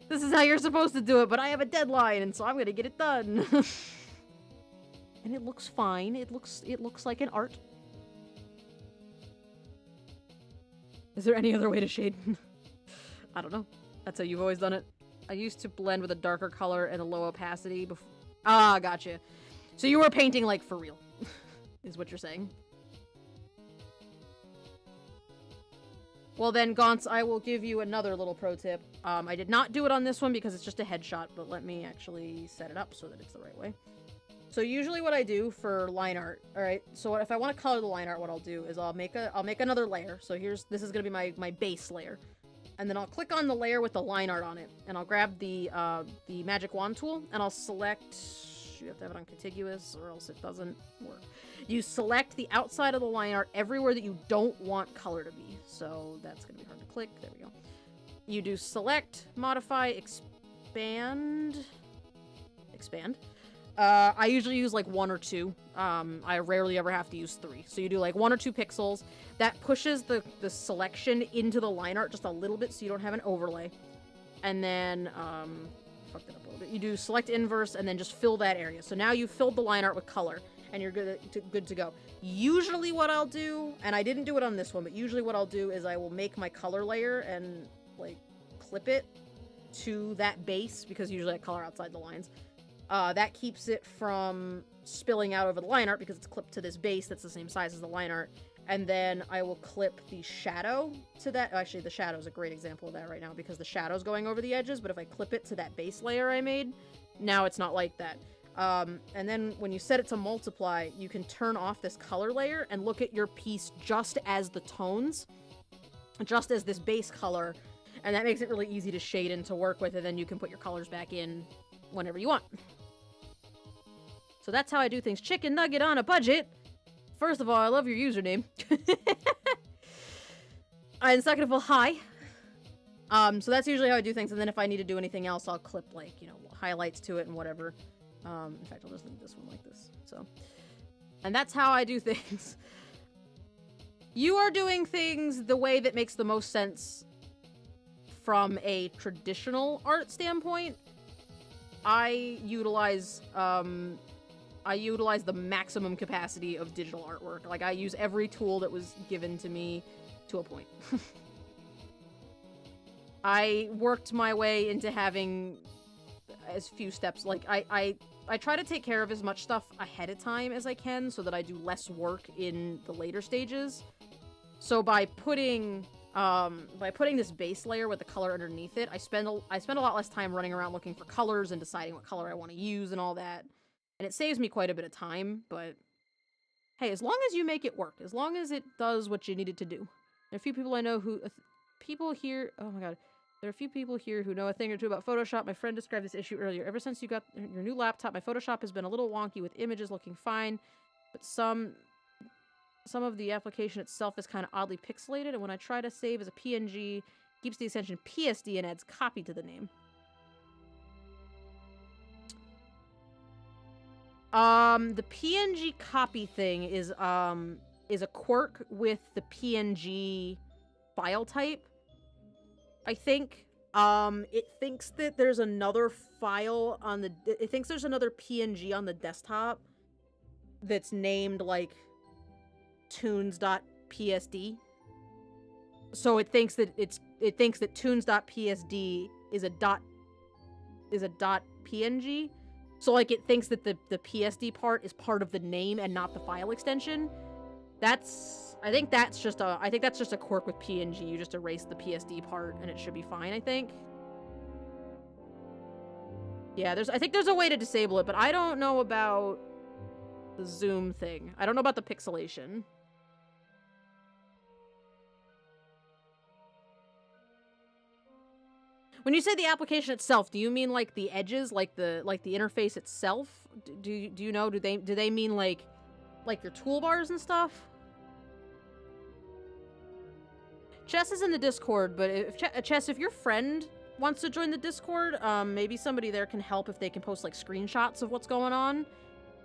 This is how you're supposed to do it, but I have a deadline, and so I'm gonna get it done. And it looks fine. It looks like an art. Is there any other way to shade? I don't know. That's how you've always done it. I used to blend with a darker color and a low opacity before. Ah, gotcha. So you were painting like for real, is what you're saying. Well then, Gaunts, I will give you another little pro tip. I did not do it on this one because it's just a headshot, but let me actually set it up so that it's the right way. So usually what I do for line art, alright, so if I want to color the line art, what I'll do is I'll make another layer. So this is going to be my base layer. And then I'll click on the layer with the line art on it, and I'll grab the magic wand tool, and I'll select, you have to have it on contiguous or else it doesn't work. You select the outside of the line art everywhere that you don't want color to be. So that's going to be hard to click, there we go. You do select, modify, expand. I usually use like 1 or 2. I rarely ever have to use 3. So you do like 1 or 2 pixels. That pushes the selection into the line art just a little bit so you don't have an overlay. And then, fucked it up a little bit. You do select inverse and then just fill that area. So now you've filled the line art with color and you're good to go. Usually what I'll do, and I didn't do it on this one, but usually what I'll do is I will make my color layer and like clip it to that base because usually I color outside the lines. That keeps it from spilling out over the line art because it's clipped to this base that's the same size as the line art. And then I will clip the shadow to that. Actually, the shadow is a great example of that right now because the shadow's going over the edges, but if I clip it to that base layer I made, now it's not like that. And then when you set it to multiply, you can turn off this color layer and look at your piece just as the tones, just as this base color, and that makes it really easy to shade and to work with, and then you can put your colors back in whenever you want. So that's how I do things. Chicken nugget on a budget. First of all, I love your username. And second of all, hi. So that's usually how I do things. And then if I need to do anything else, I'll clip like, you know, highlights to it and whatever. In fact, I'll just leave this one like this. So, and that's how I do things. You are doing things the way that makes the most sense from a traditional art standpoint. I utilize the maximum capacity of digital artwork. Like, I use every tool that was given to me to a point. I worked my way into having as few steps. Like, I try to take care of as much stuff ahead of time as I can so that I do less work in the later stages. So by putting this base layer with the color underneath it, I spend a lot less time running around looking for colors and deciding what color I want to use and all that. And it saves me quite a bit of time, but hey, as long as you make it work, as long as it does what you need it to do. There are a few people I know who, people here, oh my god, there are a few people here who know a thing or two about Photoshop. My friend described this issue earlier. Ever since you got your new laptop, my Photoshop has been a little wonky with images looking fine, but some of the application itself is kind of oddly pixelated, and when I try to save as a PNG, it keeps the extension PSD and adds copy to the name. The PNG copy thing is a quirk with the PNG file type, I think. It thinks that there's another file on the... It thinks there's another PNG on the desktop that's named, like, tunes.psd. So it thinks that tunes.psd is a .png. So, like, it thinks that the PSD part is part of the name and not the file extension. I think that's just a quirk with PNG. You just erase the PSD part and it should be fine, I think. Yeah, I think there's a way to disable it, but I don't know about the zoom thing. I don't know about the pixelation. When you say the application itself, do you mean like the edges, like the interface itself? Do you know? Do they mean like your toolbars and stuff? Chess is in the Discord, but if your friend wants to join the Discord, maybe somebody there can help if they can post like screenshots of what's going on.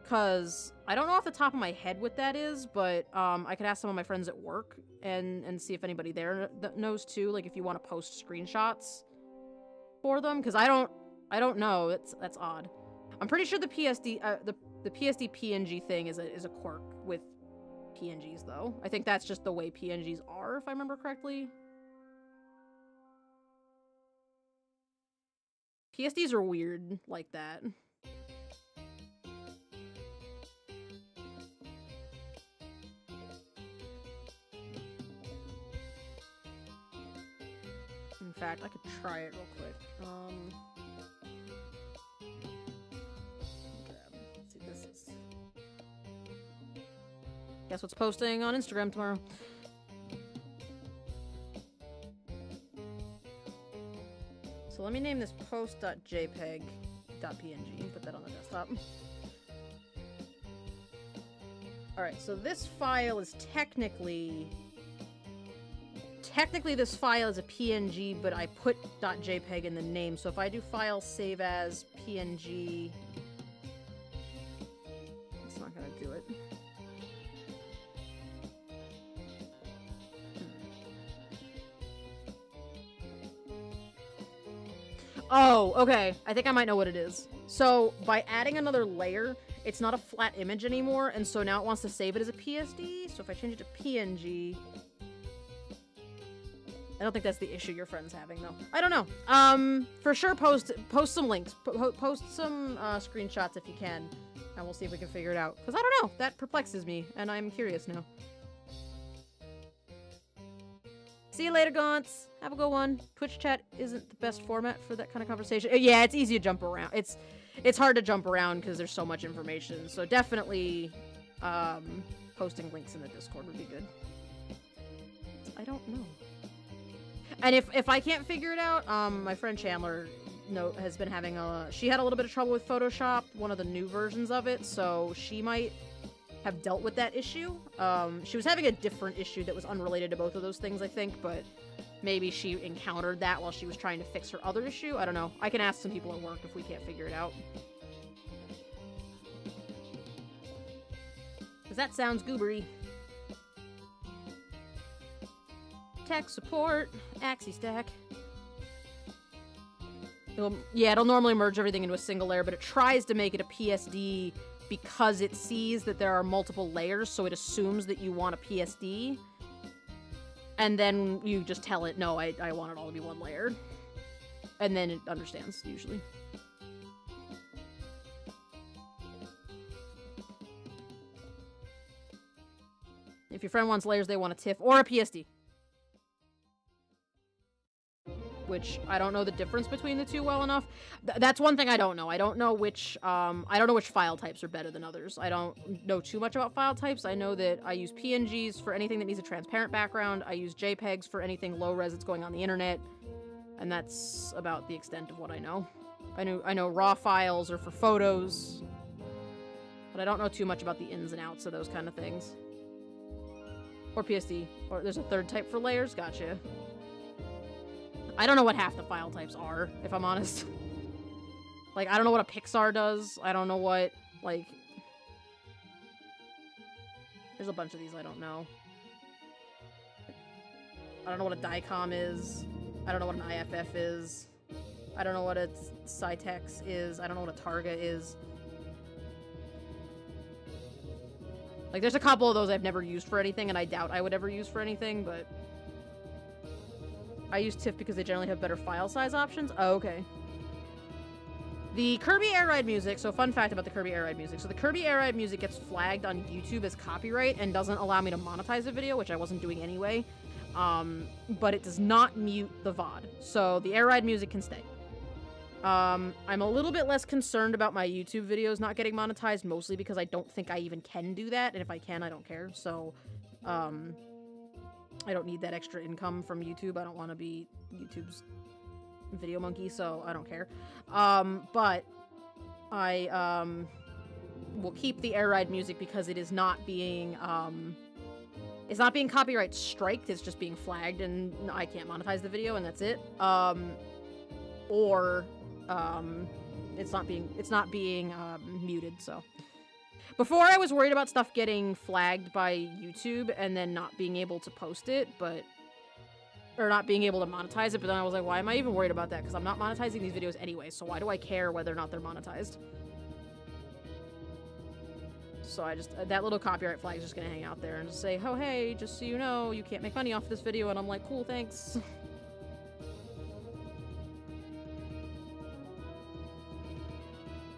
Cause I don't know off the top of my head what that is, but I could ask some of my friends at work and see if anybody there knows too. Like if you want to post screenshots for them, because I don't know. That's odd. I'm pretty sure the PSD the PSD PNG thing is a quirk with PNGs though. I think that's just the way PNGs are, if I remember correctly. PSDs are weird like that. In fact, I could try it real quick. Let's see, this is... Guess what's posting on Instagram tomorrow? So let me name this post.jpg.png, put that on the desktop. Alright, so this file is technically this file is a PNG, but I put .jpeg in the name. So if I do file save as PNG, it's not gonna do it. Oh, okay. I think I might know what it is. So by adding another layer, it's not a flat image anymore, and so now it wants to save it as a PSD. So if I change it to PNG, I don't think that's the issue your friend's having, though. I don't know. For sure, post some links. Post some screenshots if you can, and we'll see if we can figure it out. Because I don't know. That perplexes me, and I'm curious now. See you later, Gaunts. Have a good one. Twitch chat isn't the best format for that kind of conversation. Yeah, it's easy to jump around. It's hard to jump around because there's so much information. So definitely posting links in the Discord would be good. I don't know. And if I can't figure it out, my friend Chandler has been having she had a little bit of trouble with Photoshop, one of the new versions of it, so she might have dealt with that issue. She was having a different issue that was unrelated to both of those things, I think, but maybe she encountered that while she was trying to fix her other issue. I don't know. I can ask some people at work if we can't figure it out. Because that sounds goobery. Tech support, AxiStack. It'll normally merge everything into a single layer, but it tries to make it a PSD because it sees that there are multiple layers, so it assumes that you want a PSD. And then you just tell it, no, I want it all to be one layer. And then it understands, usually. If your friend wants layers, they want a TIFF or a PSD. Which I don't know the difference between the two well enough. That's one thing I don't know. I don't know which file types are better than others. I don't know too much about file types. I know that I use PNGs for anything that needs a transparent background. I use JPEGs for anything low res that's going on the internet. And that's about the extent of what I know. I know raw files are for photos. But I don't know too much about the ins and outs of those kind of things. Or PSD. Or there's a third type for layers. Gotcha. I don't know what half the file types are, if I'm honest. Like, I don't know what a Pixar does. I don't know what, like... There's a bunch of these I don't know. I don't know what a DICOM is. I don't know what an IFF is. I don't know what a Cytex is. I don't know what a Targa is. Like, there's a couple of those I've never used for anything, and I doubt I would ever use for anything, but... I use TIFF because they generally have better file size options. Oh, okay. The Kirby Air Ride music, so fun fact about the Kirby Air Ride music. So the Kirby Air Ride music gets flagged on YouTube as copyright and doesn't allow me to monetize the video, which I wasn't doing anyway. But it does not mute the VOD. So the Air Ride music can stay. I'm a little bit less concerned about my YouTube videos not getting monetized, mostly because I don't think I even can do that, and if I can, I don't care. So, I don't need that extra income from YouTube. I don't want to be YouTube's video monkey, so I don't care. But I, will keep the Air Ride music because it is not being, it's not being copyright striked, it's just being flagged, and I can't monetize the video, and that's it. It's not being muted, so. Before I was worried about stuff getting flagged by YouTube and then not being able to post it, or not being able to monetize it, but then I was like, why am I even worried about that? Because I'm not monetizing these videos anyway, so why do I care whether or not they're monetized? So that little copyright flag is just gonna hang out there and just say, oh hey, just so you know, you can't make money off this video, and I'm like, cool, thanks.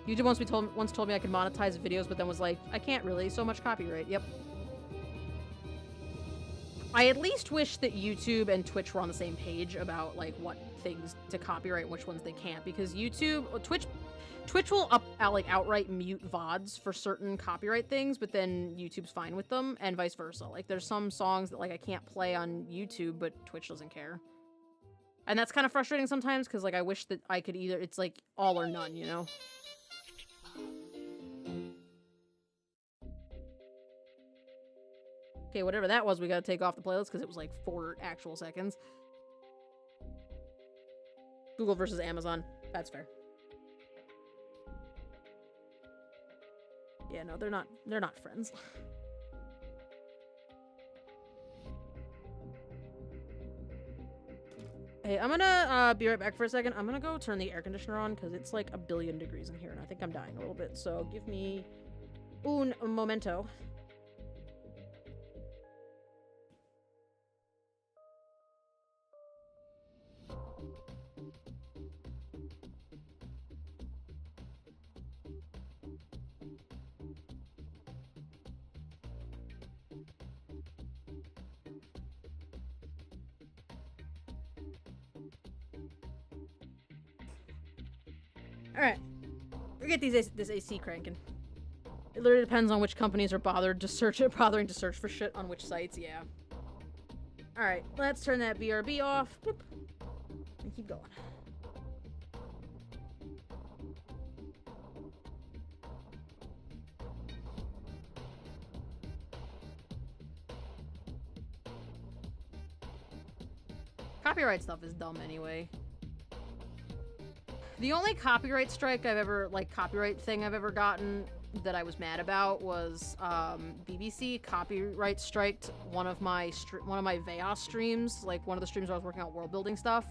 YouTube once told me I could monetize videos, but then was like, I can't really, so much copyright. Yep. I at least wish that YouTube and Twitch were on the same page about, like, what things to copyright and which ones they can't, because Twitch will outright mute VODs for certain copyright things, but then YouTube's fine with them, and vice versa. Like, there's some songs that, like, I can't play on YouTube, but Twitch doesn't care. And that's kind of frustrating sometimes, because, like, I wish that I could either, it's, like, all or none, you know? Okay, whatever that was, we gotta take off the playlist because it was like 4 actual seconds. Google versus Amazon. That's fair. Yeah, no, they're not friends. Hey, I'm gonna be right back for a second. I'm gonna go turn the air conditioner on because it's like 1,000,000,000 degrees in here and I think I'm dying a little bit. So give me un momento. Alright, we get this AC cranking. It literally depends on which companies are bothering to search for shit on which sites, yeah. Alright, let's turn that BRB off. Boop. And keep going. Copyright stuff is dumb anyway. The only copyright strike copyright thing I've ever gotten that I was mad about was BBC copyright striked one of my Veos streams, like one of the streams where I was working on world building stuff,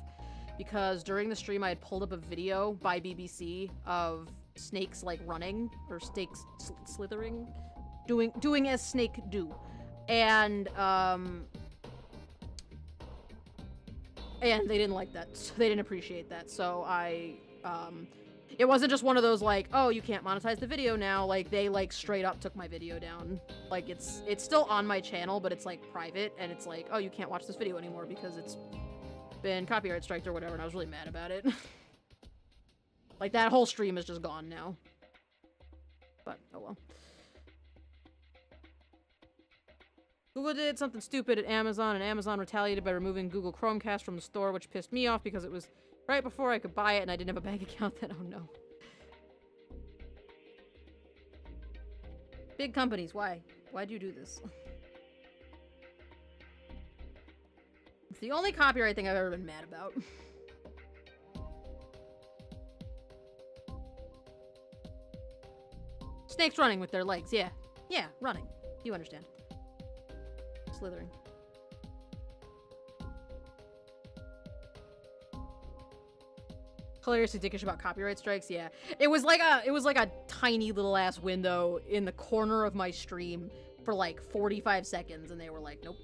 because during the stream I had pulled up a video by BBC of snakes like running or snakes slithering, doing as snake do, and they didn't like that. So they didn't appreciate that. So it wasn't just one of those like, oh, you can't monetize the video now. Like, they like straight up took my video down. Like, it's still on my channel, but it's like private, and it's like, oh, you can't watch this video anymore because it's been copyright striked or whatever, and I was really mad about it. Like, that whole stream is just gone now. But, oh well. Google did something stupid at Amazon, and Amazon retaliated by removing Google Chromecast from the store, which pissed me off because it was right before I could buy it and I didn't have a bank account then. Oh no. Big companies, why? Why'd you do this? It's the only copyright thing I've ever been mad about. Snakes running with their legs, yeah. Yeah, running. You understand. Slithering. Hilariously dickish about copyright strikes. Yeah, it was like a tiny little ass window in the corner of my stream for like 45 seconds, and they were like, nope,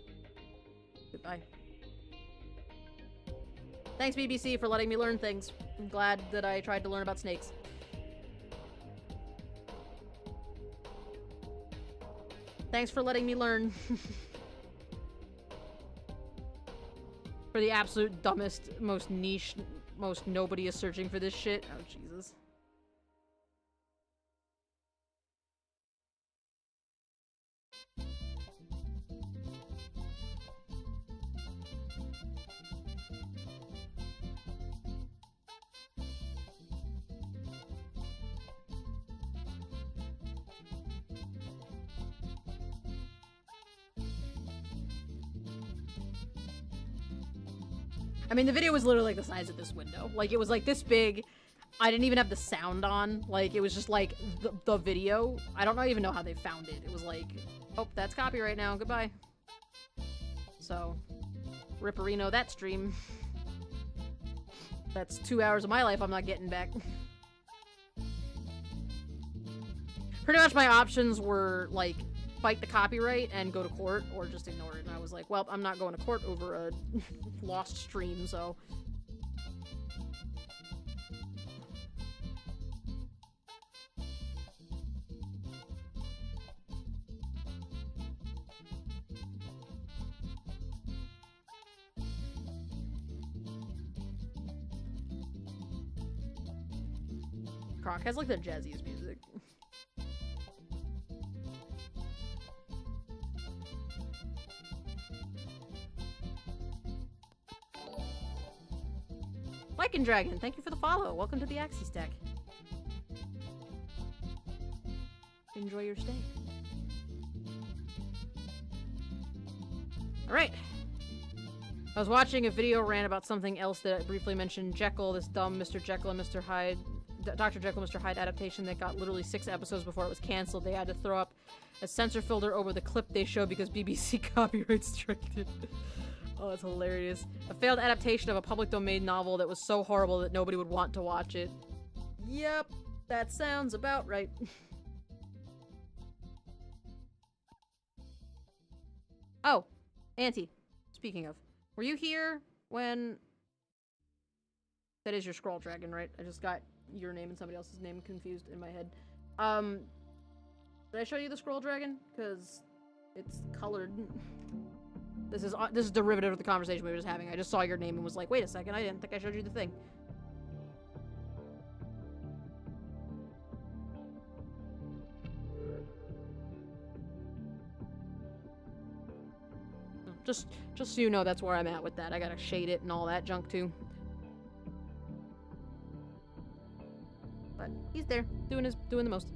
goodbye. Thanks BBC for letting me learn things. I'm glad that I tried to learn about snakes. Thanks for letting me learn. For the absolute dumbest, most niche, most nobody is searching for this shit. Oh, Jesus. I mean, the video was literally like the size of this window. Like, it was like this big. I didn't even have the sound on. Like, it was just like the video. I don't even know how they found it. It was like, oh, that's copyright now. Goodbye. So, Ripperino that stream. That's 2 hours of my life I'm not getting back. Pretty much my options were, like, fight the copyright and go to court, or just ignore it. And I was like, well, I'm not going to court over a lost stream, so... Croc has, like, the jazziest music. Lycan Dragon, thank you for the follow. Welcome to the Axie Stack. Enjoy your stay. Alright. I was watching a video rant about something else that I briefly mentioned. Jekyll, this dumb Mr. Jekyll and Mr. Hyde, Dr. Jekyll and Mr. Hyde adaptation that got literally 6 episodes before it was cancelled. They had to throw up a censor filter over the clip they showed because BBC copyright striked it. Oh, that's hilarious. A failed adaptation of a public domain novel that was so horrible that nobody would want to watch it. Yep, that sounds about right. Oh, Auntie, speaking of, were you here when... That is your Scroll Dragon, right? I just got your name and somebody else's name confused in my head. Did I show you the Scroll Dragon? Because it's colored. This is derivative of the conversation we were just having. I just saw your name and was like, wait a second, I didn't think I showed you the thing. Just so you know, that's where I'm at with that. I gotta shade it and all that junk too. But he's there, doing the most.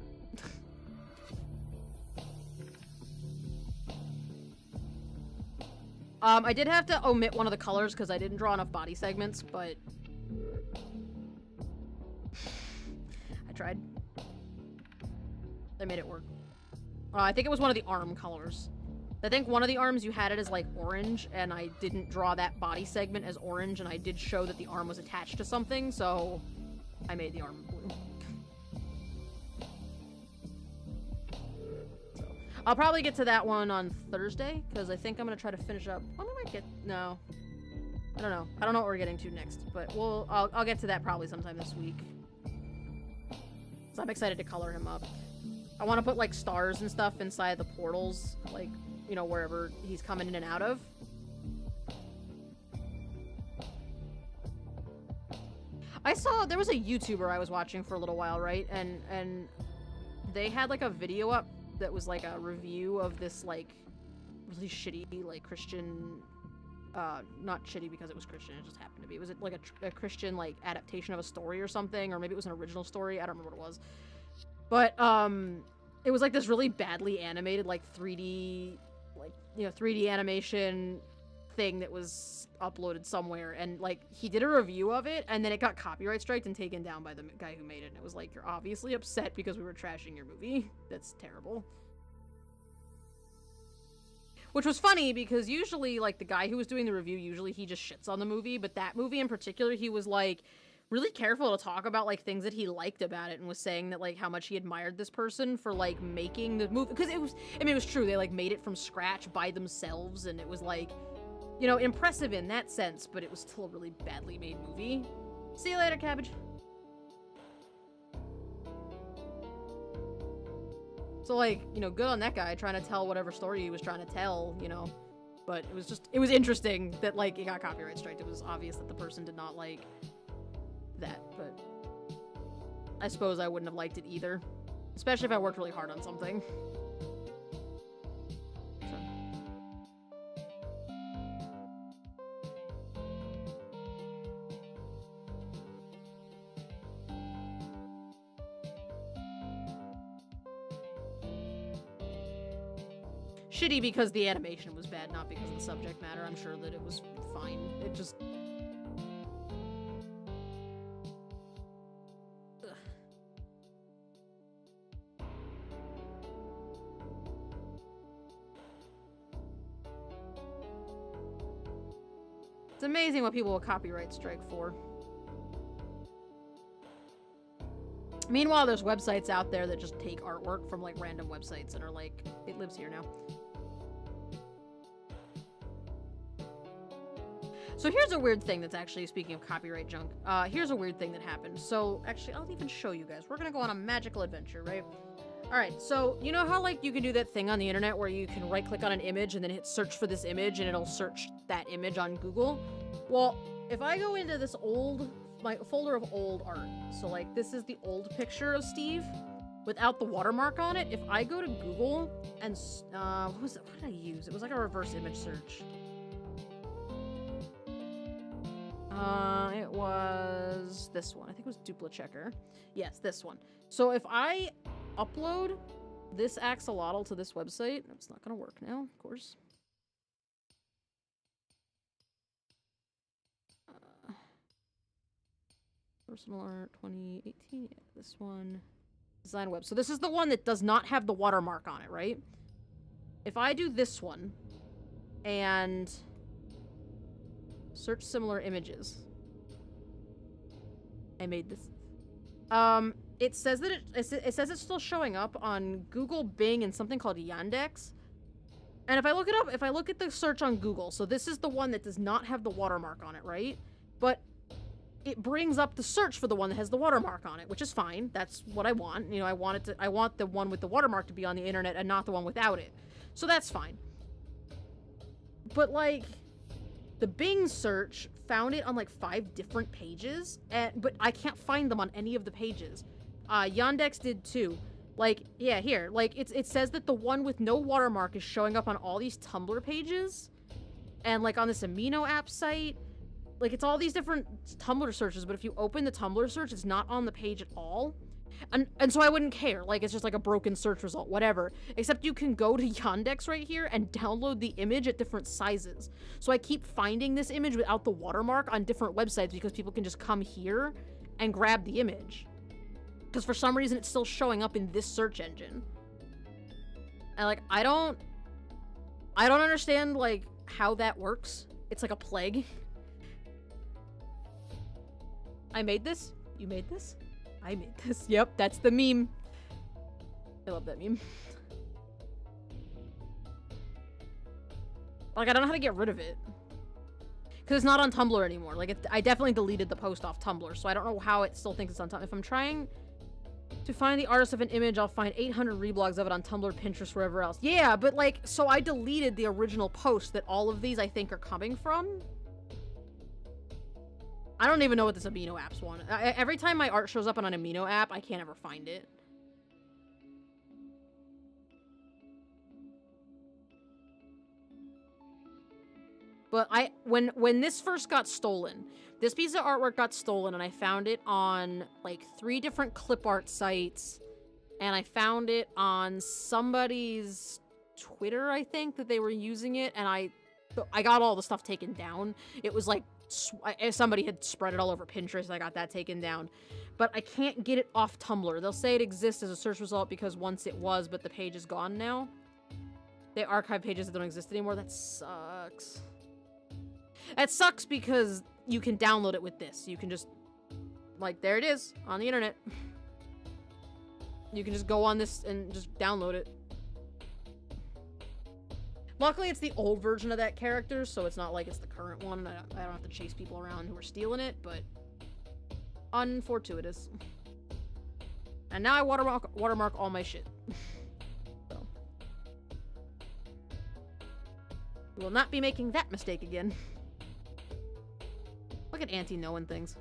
I did have to omit one of the colors because I didn't draw enough body segments, but I tried. I made it work. I think it was one of the arm colors. I think one of the arms you had it as like orange, and I didn't draw that body segment as orange, and I did show that the arm was attached to something, so I made the arm blue. I'll probably get to that one on Thursday, because I think I'm going to try to finish up... When am I get... No. I don't know. I don't know what we're getting to next, but I'll get to that probably sometime this week. So I'm excited to color him up. I want to put, like, stars and stuff inside the portals, like, you know, wherever he's coming in and out of. I saw... There was a YouTuber I was watching for a little while, right? And they had, like, a video up that was like a review of this like really shitty like Christian not shitty because it was Christian, it just happened to be. Was it like a Christian like adaptation of a story or something, or maybe it was an original story, I don't remember what it was. But it was like this really badly animated like 3D like, you know, 3D animation thing that was uploaded somewhere, and like he did a review of it and then it got copyright striked and taken down by the guy who made it, and it was like, you're obviously upset because we were trashing your movie. That's terrible. Which was funny because usually like the guy who was doing the review, usually he just shits on the movie, but that movie in particular he was like, really careful to talk about like things that he liked about it, and was saying that like how much he admired this person for like making the movie, because it was, I mean, it was true, they like made it from scratch by themselves, and it was like, you know, impressive in that sense, but it was still a really badly made movie. See you later, Cabbage. So like, you know, good on that guy trying to tell whatever story he was trying to tell, you know. But it was interesting that like it got copyright striked. It was obvious that the person did not like that, but I suppose I wouldn't have liked it either. Especially if I worked really hard on something. So. Shitty because the animation was bad, not because of the subject matter. I'm sure that it was fine. It just... Ugh. It's amazing what people will copyright strike for. Meanwhile, there's websites out there that just take artwork from like random websites and are like, it lives here now. So here's a weird thing that's actually, speaking of copyright junk, here's a weird thing that happened. So actually, I'll even show you guys. We're gonna go on a magical adventure, right? Alright, so you know how like you can do that thing on the internet where you can right click on an image and then hit search for this image and it'll search that image on Google? Well, if I go into this my folder of old art, so like this is the old picture of Steve without the watermark on it. If I go to Google and, what was it? What did I use? It was like a reverse image search. It was this one. I think it was Duplichecker. Yes, this one. So if I upload this axolotl to this website, it's not gonna work now, of course. Personal art 2018, yeah, this one. Design web. So this is the one that does not have the watermark on it, right? If I do this one and search similar images. I made this. It says that it says it's still showing up on Google, Bing, and something called Yandex. And if I look it up, if I look at the search on Google, so this is the one that does not have the watermark on it, right? But it brings up the search for the one that has the watermark on it, which is fine. That's what I want. You know, I want the one with the watermark to be on the internet and not the one without it. So that's fine. But like, the Bing search found it on like 5 different pages, but I can't find them on any of the pages. Yandex did too. Like, yeah, here. Like, it says that the one with no watermark is showing up on all these Tumblr pages, and like on this Amino app site. Like, it's all these different Tumblr searches, but if you open the Tumblr search, it's not on the page at all. And so I wouldn't care. Like, it's just like a broken search result, whatever. Except you can go to Yandex right here and download the image at different sizes. So I keep finding this image without the watermark on different websites because people can just come here and grab the image. Because for some reason it's still showing up in this search engine. And like, I don't understand like how that works. It's like a plague. I made this? You made this? I made this. Yep, that's the meme. I love that meme. Like, I don't know how to get rid of it. Because it's not on Tumblr anymore. Like, I definitely deleted the post off Tumblr, so I don't know how it still thinks it's on Tumblr. If I'm trying to find the artist of an image, I'll find 800 reblogs of it on Tumblr, Pinterest, wherever else. Yeah, but like, so I deleted the original post that all of these, I think, are coming from. I don't even know what this Amino app's one. Every time my art shows up on an Amino app, I can't ever find it. But when this first got stolen, this piece of artwork got stolen, and I found it on like 3 different clip art sites, and I found it on somebody's Twitter, I think, that they were using it, and I got all the stuff taken down. It was like somebody had spread it all over Pinterest. I got that taken down, but I can't get it off Tumblr. They'll say it exists as a search result because once it was, but the page is gone now. They archive pages that don't exist anymore. That sucks. That sucks because you can download it with this. You can just Like, there it is on the internet. You can just go on this and just download it. Luckily, it's the old version of that character, so it's not like it's the current one. I don't have to chase people around who are stealing it, but unfortuitous. And now I watermark all my shit. So. We will not be making that mistake again. Look at Auntie knowing things.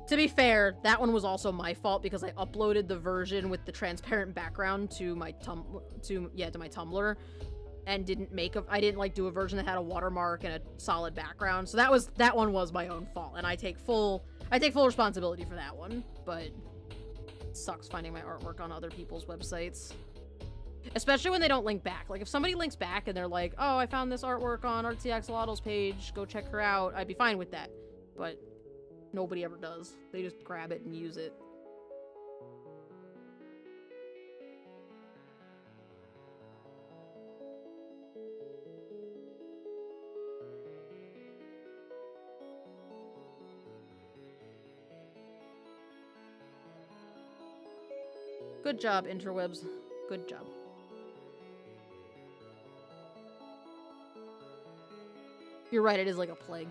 To be fair, that one was also my fault because I uploaded the version with the transparent background to my Tumblr and I didn't like do a version that had a watermark and a solid background. So that one was my own fault, and I take full responsibility for that one. But it sucks finding my artwork on other people's websites. Especially when they don't link back. Like, if somebody links back and they're like, "Oh, I found this artwork on Artsy Axolotl's page, go check her out," I'd be fine with that. But nobody ever does. They just grab it and use it. Good job, interwebs. Good job. You're right, it is like a plague.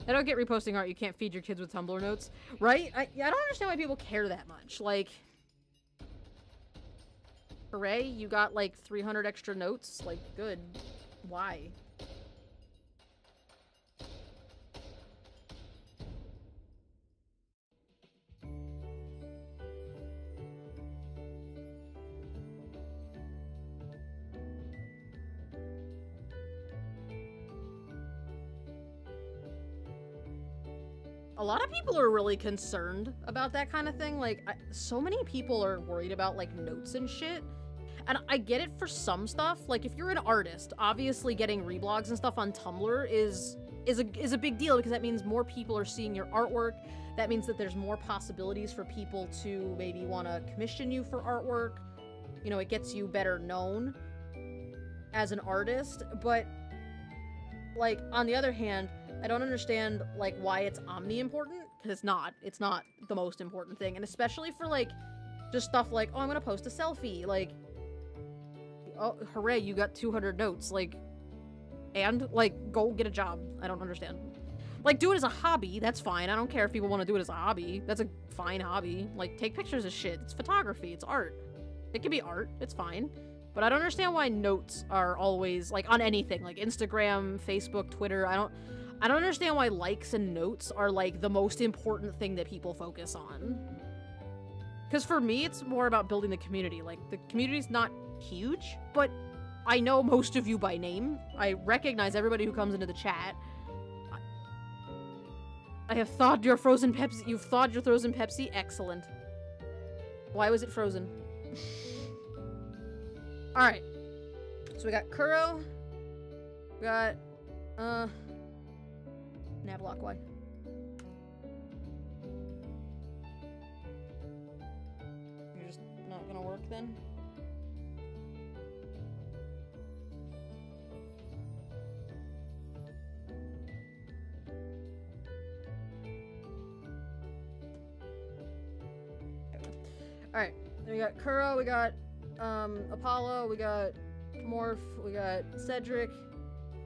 I don't get reposting art. You can't feed your kids with Tumblr notes. Right? I don't understand why people care that much. Like, hooray, you got like 300 extra notes? Like, good. Why? A lot of people are really concerned about that kind of thing. Like, so many people are worried about, like, notes and shit. And I get it for some stuff. Like, if you're an artist, obviously getting reblogs and stuff on Tumblr is a big deal because that means more people are seeing your artwork. That means that there's more possibilities for people to maybe want to commission you for artwork. You know, it gets you better known as an artist. But, like, on the other hand, I don't understand, like, why it's omni-important, because it's not the most important thing, and especially for, like, just stuff like, oh, I'm gonna post a selfie, like, oh, hooray, you got 200 notes, like, and, like, go get a job. I don't understand. Like, do it as a hobby, that's fine, I don't care if people want to do it as a hobby, that's a fine hobby, like, take pictures of shit, it's photography, it's art. It can be art, it's fine. But I don't understand why notes are always, like, on anything, like Instagram, Facebook, Twitter, I don't understand why likes and notes are, like, the most important thing that people focus on. Because for me, it's more about building the community. Like, the community's not huge, but I know most of you by name. I recognize everybody who comes into the chat. I have thawed your frozen Pepsi. You've thawed your frozen Pepsi? Excellent. Why was it frozen? Alright. So we got Kuro. We got, Navlock, why? You're just not gonna work then? Alright, we got Kuro, we got Apollo, we got Morph, we got Cedric.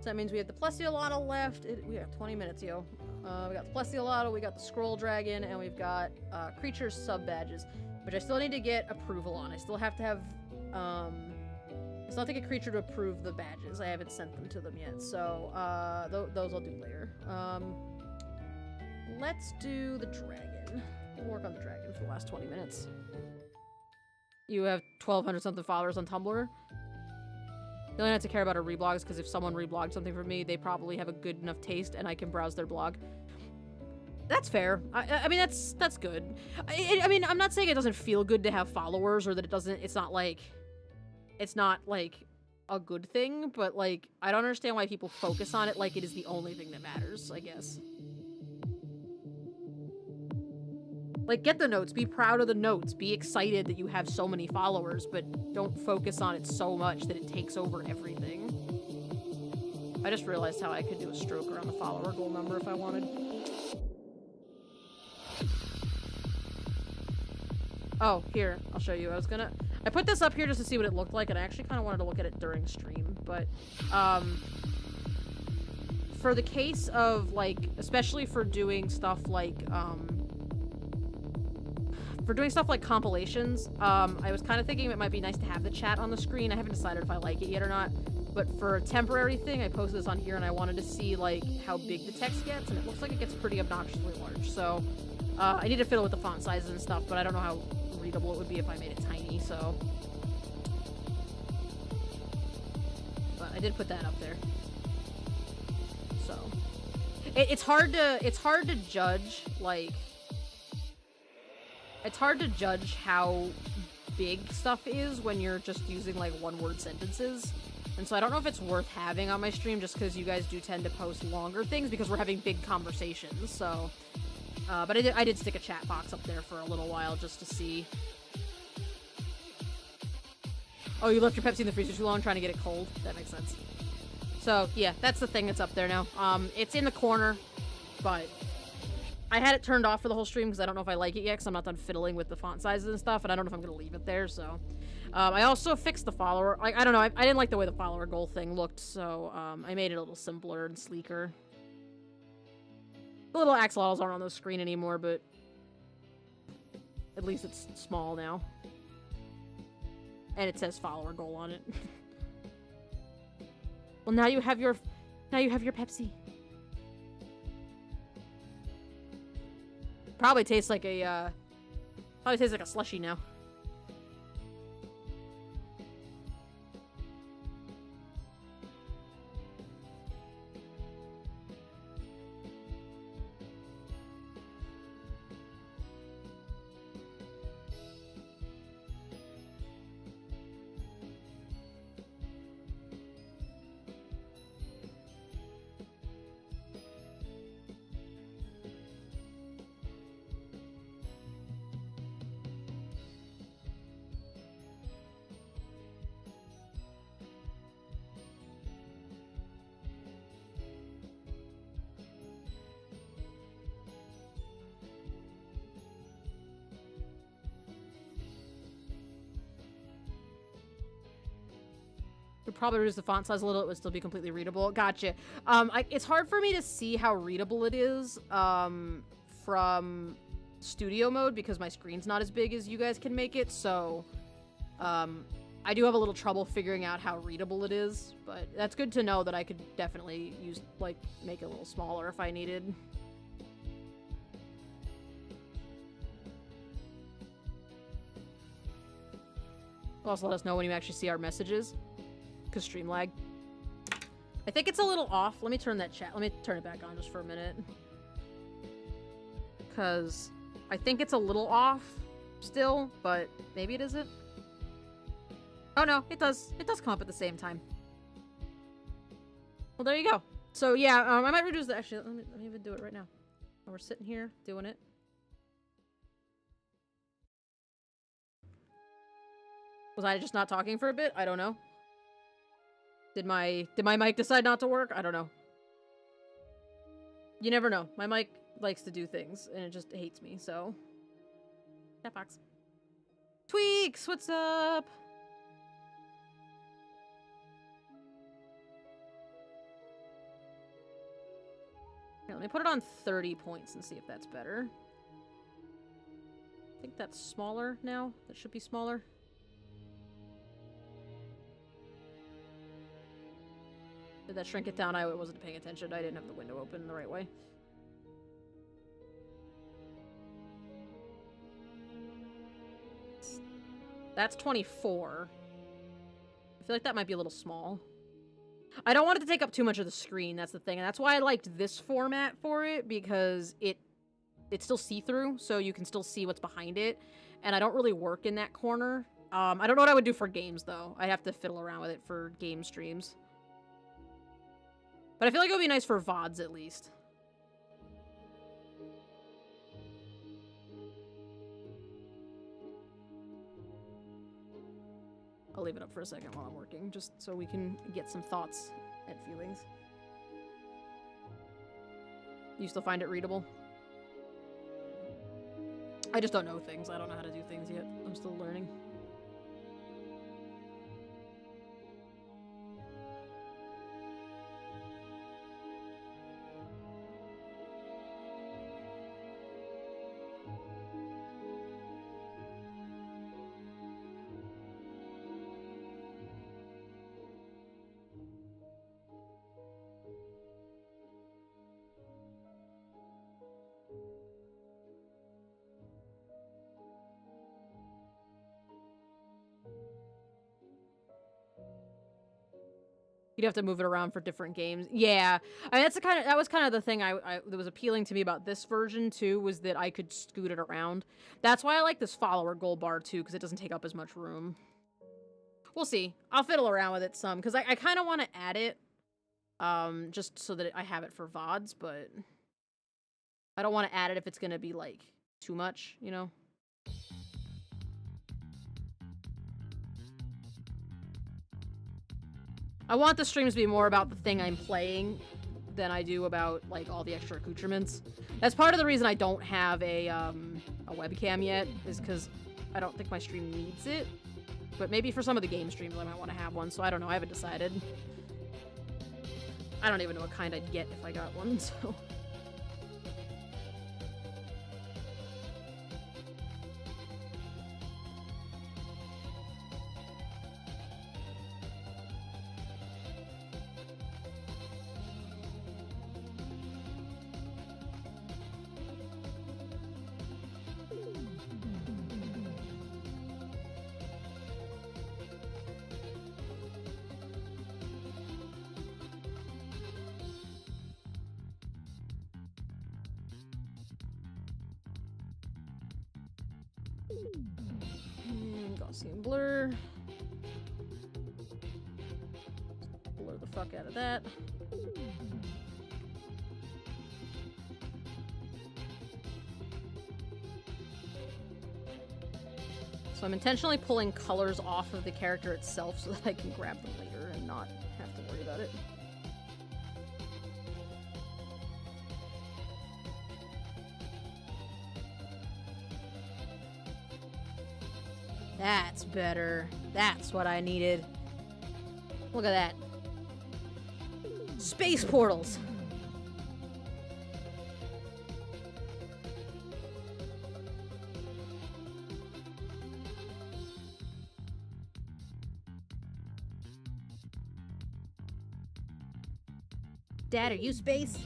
So that means we have the Plesiolotl left. We have 20 minutes, yo. We got the Plesiolotl, we got the Scroll Dragon, and we've got creatures sub-badges, which I still need to get approval on. I still have to have, I still have to get creature to approve the badges. I haven't sent them to them yet, so those I'll do later. Let's do the dragon. We'll work on the dragon for the last 20 minutes. You have 1,200 something followers on Tumblr. The only have to care about are reblogs, because if someone reblogged something for me, they probably have a good enough taste, and I can browse their blog. That's fair. I mean, that's good. I mean, I'm not saying it doesn't feel good to have followers, or that it's not like a good thing, but like, I don't understand why people focus on it like it is the only thing that matters, I guess. Like, get the notes, be proud of the notes, be excited that you have so many followers, but don't focus on it so much that it takes over everything. I just realized how I could do a stroke around the follower goal number if I wanted. Oh, here, I'll show you. I put this up here just to see what it looked like, and I actually kind of wanted to look at it during stream, but, for the case of, like, especially for doing stuff like, compilations, I was kind of thinking it might be nice to have the chat on the screen. I haven't decided if I like it yet or not, but for a temporary thing, I posted this on here, and I wanted to see, like, how big the text gets, and it looks like it gets pretty obnoxiously large, so, I need to fiddle with the font sizes and stuff, but I don't know how readable it would be if I made it tiny, so. But I did put that up there. So. It's hard to judge, like, it's hard to judge how big stuff is when you're just using, like, one-word sentences. And so I don't know if it's worth having on my stream just because you guys do tend to post longer things because we're having big conversations, so. But I did stick a chat box up there for a little while just to see. Oh, you left your Pepsi in the freezer too long trying to get it cold? That makes sense. So, yeah, that's the thing that's up there now. It's in the corner, but I had it turned off for the whole stream because I don't know if I like it yet because I'm not done fiddling with the font sizes and stuff, and I don't know if I'm going to leave it there, so. I also fixed the follower. I don't know, I didn't like the way the follower goal thing looked, so I made it a little simpler and sleeker. The little axolotls aren't on the screen anymore, but at least it's small now. And it says follower goal on it. Well, now you have your Pepsi. Probably tastes like a slushie now. Would probably reduce the font size a little. It would still be completely readable. Gotcha. It's hard for me to see how readable it is from studio mode because my screen's not as big as you guys can make it. So I do have a little trouble figuring out how readable it is. But that's good to know that I could definitely use, like, make it a little smaller if I needed. Also, let us know when you actually see our messages. Because stream lag. I think it's a little off. Let me turn that chat. Let me turn it back on just for a minute. Because I think it's a little off still, but maybe it isn't. Oh no, it does. It does come up at the same time. Well, there you go. So yeah, I might reduce the. Actually, let me even do it right now. While we're sitting here doing it. Was I just not talking for a bit? I don't know. Did my mic decide not to work? I don't know. You never know. My mic likes to do things, and it just hates me, so. That box. Tweaks! What's up? Here, let me put it on 30 points and see if that's better. I think that's smaller now. That should be smaller. Did that shrink it down? I wasn't paying attention. I didn't have the window open the right way. That's 24. I feel like that might be a little small. I don't want it to take up too much of the screen, that's the thing. And that's why I liked this format for it, because it's still see-through, so you can still see what's behind it. And I don't really work in that corner. I don't know what I would do for games, though. I'd have to fiddle around with it for game streams. But I feel like it would be nice for VODs, at least. I'll leave it up for a second while I'm working, just so we can get some thoughts and feelings. You still find it readable? I just don't know things. I don't know how to do things yet. I'm still learning. You'd have to move it around for different games. Yeah, I mean that was kind of the thing that was appealing to me about this version too, was that I could scoot it around. That's why I like this follower gold bar too, because it doesn't take up as much room. We'll see. I'll fiddle around with it some, because I kind of want to add it, just so that I have it for VODs, but I don't want to add it if it's gonna be like too much, you know. I want the streams to be more about the thing I'm playing than I do about, like, all the extra accoutrements. That's part of the reason I don't have a webcam yet, is because I don't think my stream needs it. But maybe for some of the game streams I might want to have one, so I don't know, I haven't decided. I don't even know what kind I'd get if I got one, so... Gaussian blur. Blur the fuck out of that. So I'm intentionally pulling colors off of the character itself so that I can grab them later and not have to worry about it. That's better. That's what I needed. Look at that. Space portals. Dad, are you space?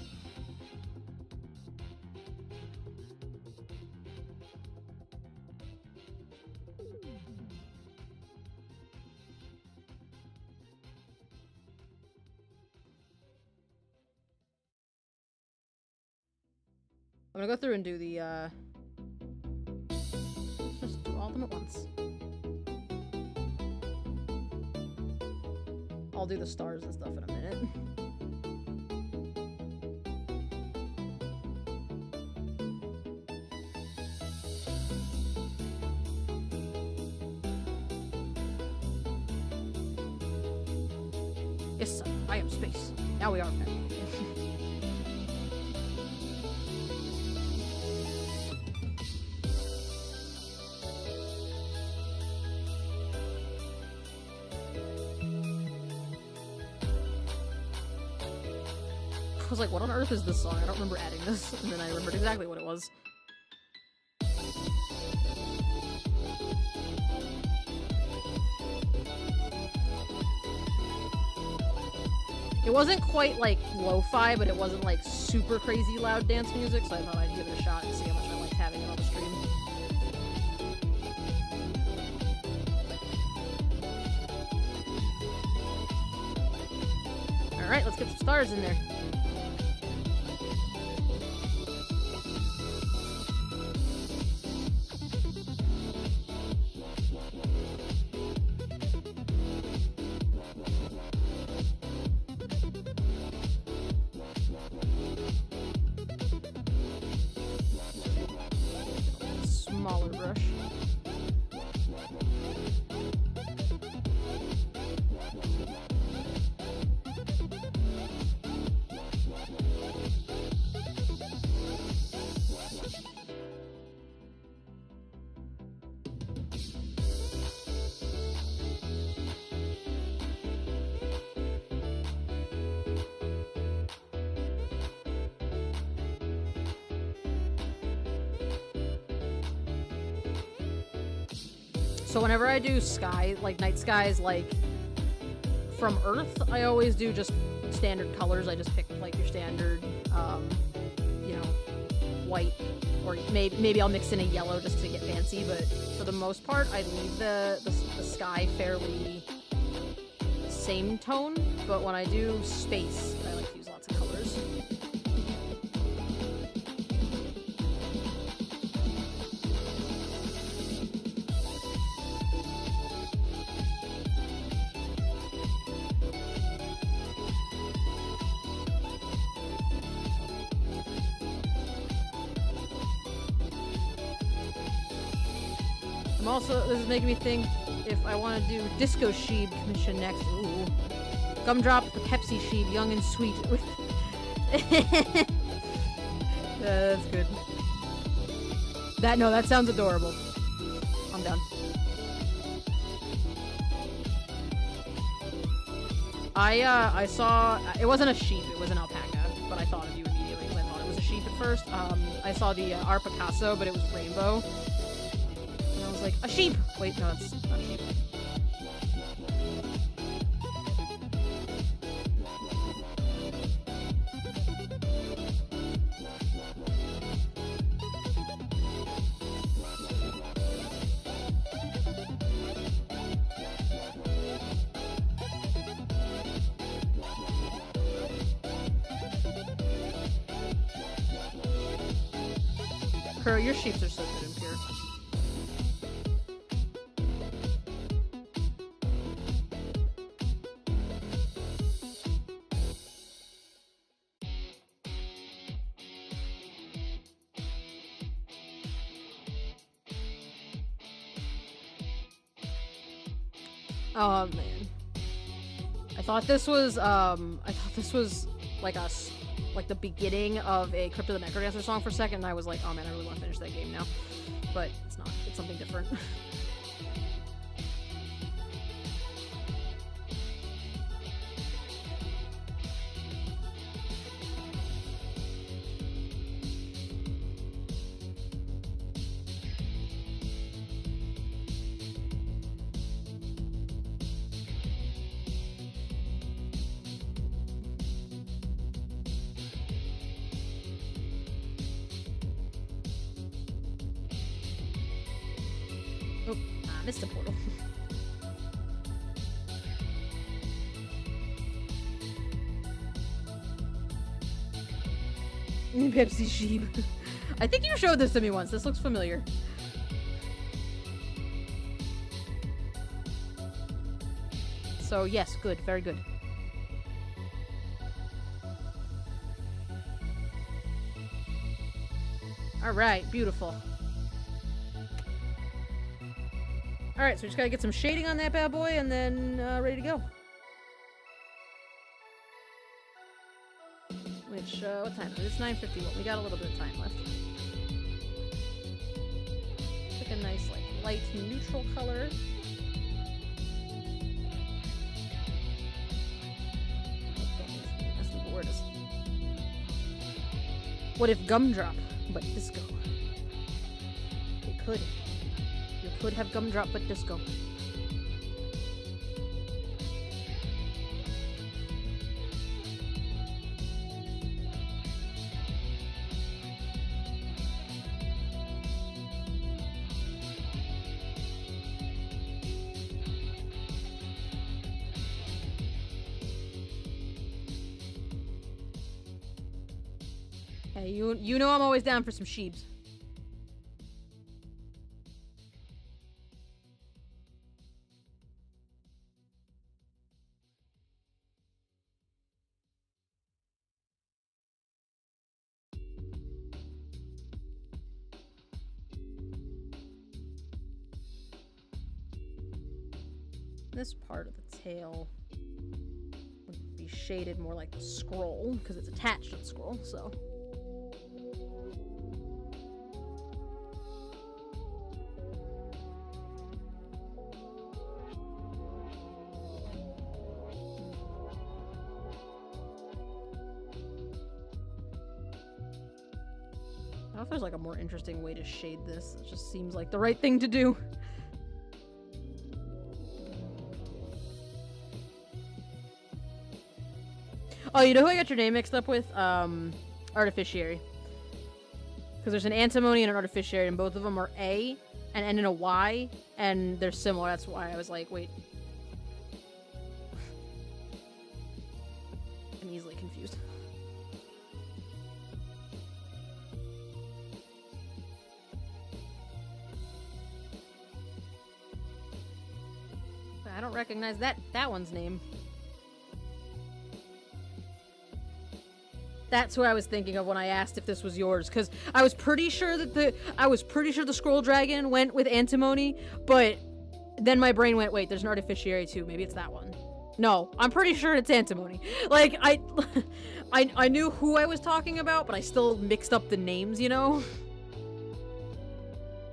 I'm gonna go through and do the, just do all of them at once. I'll do the stars and stuff in a minute. Yes, sir. I am space. Now we are family. I was like, what on earth is this song? I don't remember adding this. And then I remembered exactly what it was. It wasn't quite like lo-fi, but it wasn't like super crazy loud dance music, so I thought I'd give it a shot and see how much I liked having it on the stream. Alright, let's get some stars in there. Smaller brush. So whenever I do sky, like night skies, like from Earth, I always do just standard colors. I just pick like your standard, you know, white, or maybe I'll mix in a yellow just to get fancy. But for the most part, I leave the sky fairly same tone. But when I do space, I like to use lots of colors. I'm also, this is making me think if I want to do Disco Sheeb commission next. Ooh. Gumdrop, the Pepsi Sheeb, young and sweet. That's good. That sounds adorable. I'm done. I saw, it wasn't a sheep, it was an alpaca, but I thought of you immediately because I thought it was a sheep at first. I saw the Art Picasso, but it was rainbow. And I was like, a sheep! Wait, no, it's not a sheep. Crow, your sheeps are so good and pure. Oh man. I thought this was like the beginning of a Crypt of the Necrodancer song for a second, and I was like, oh man, I really want to finish that game now. But it's not. It's something different. Oh, I missed a portal. Pepsi Sheep. I think you showed this to me once. This looks familiar. So yes, good, very good. Alright, beautiful. Alright, so we just gotta get some shading on that bad boy and then ready to go. Which, what time is it? It's 9:51. We got a little bit of time left. Pick a nice, like, light neutral color. That's what the word is. What if Gumdrop, but disco? It could. You could have Gumdrop, but disco. Hey, you know I'm always down for some sheeps. This part of the tail would be shaded more like the scroll because it's attached to the scroll, so. I don't know if there's like a more interesting way to shade this. It just seems like the right thing to do. Oh, you know who I got your name mixed up with? Artificiary. Because there's an antimony and an artificiary, and both of them are A and end in a Y, and they're similar. That's why I was like, wait. I'm easily confused. I don't recognize that one's name. That's who I was thinking of when I asked if this was yours, because I was pretty sure that the scroll dragon went with antimony, but then my brain went, wait, there's an artificiary too. Maybe it's that one. No, I'm pretty sure it's antimony. Like I knew who I was talking about, but I still mixed up the names, you know?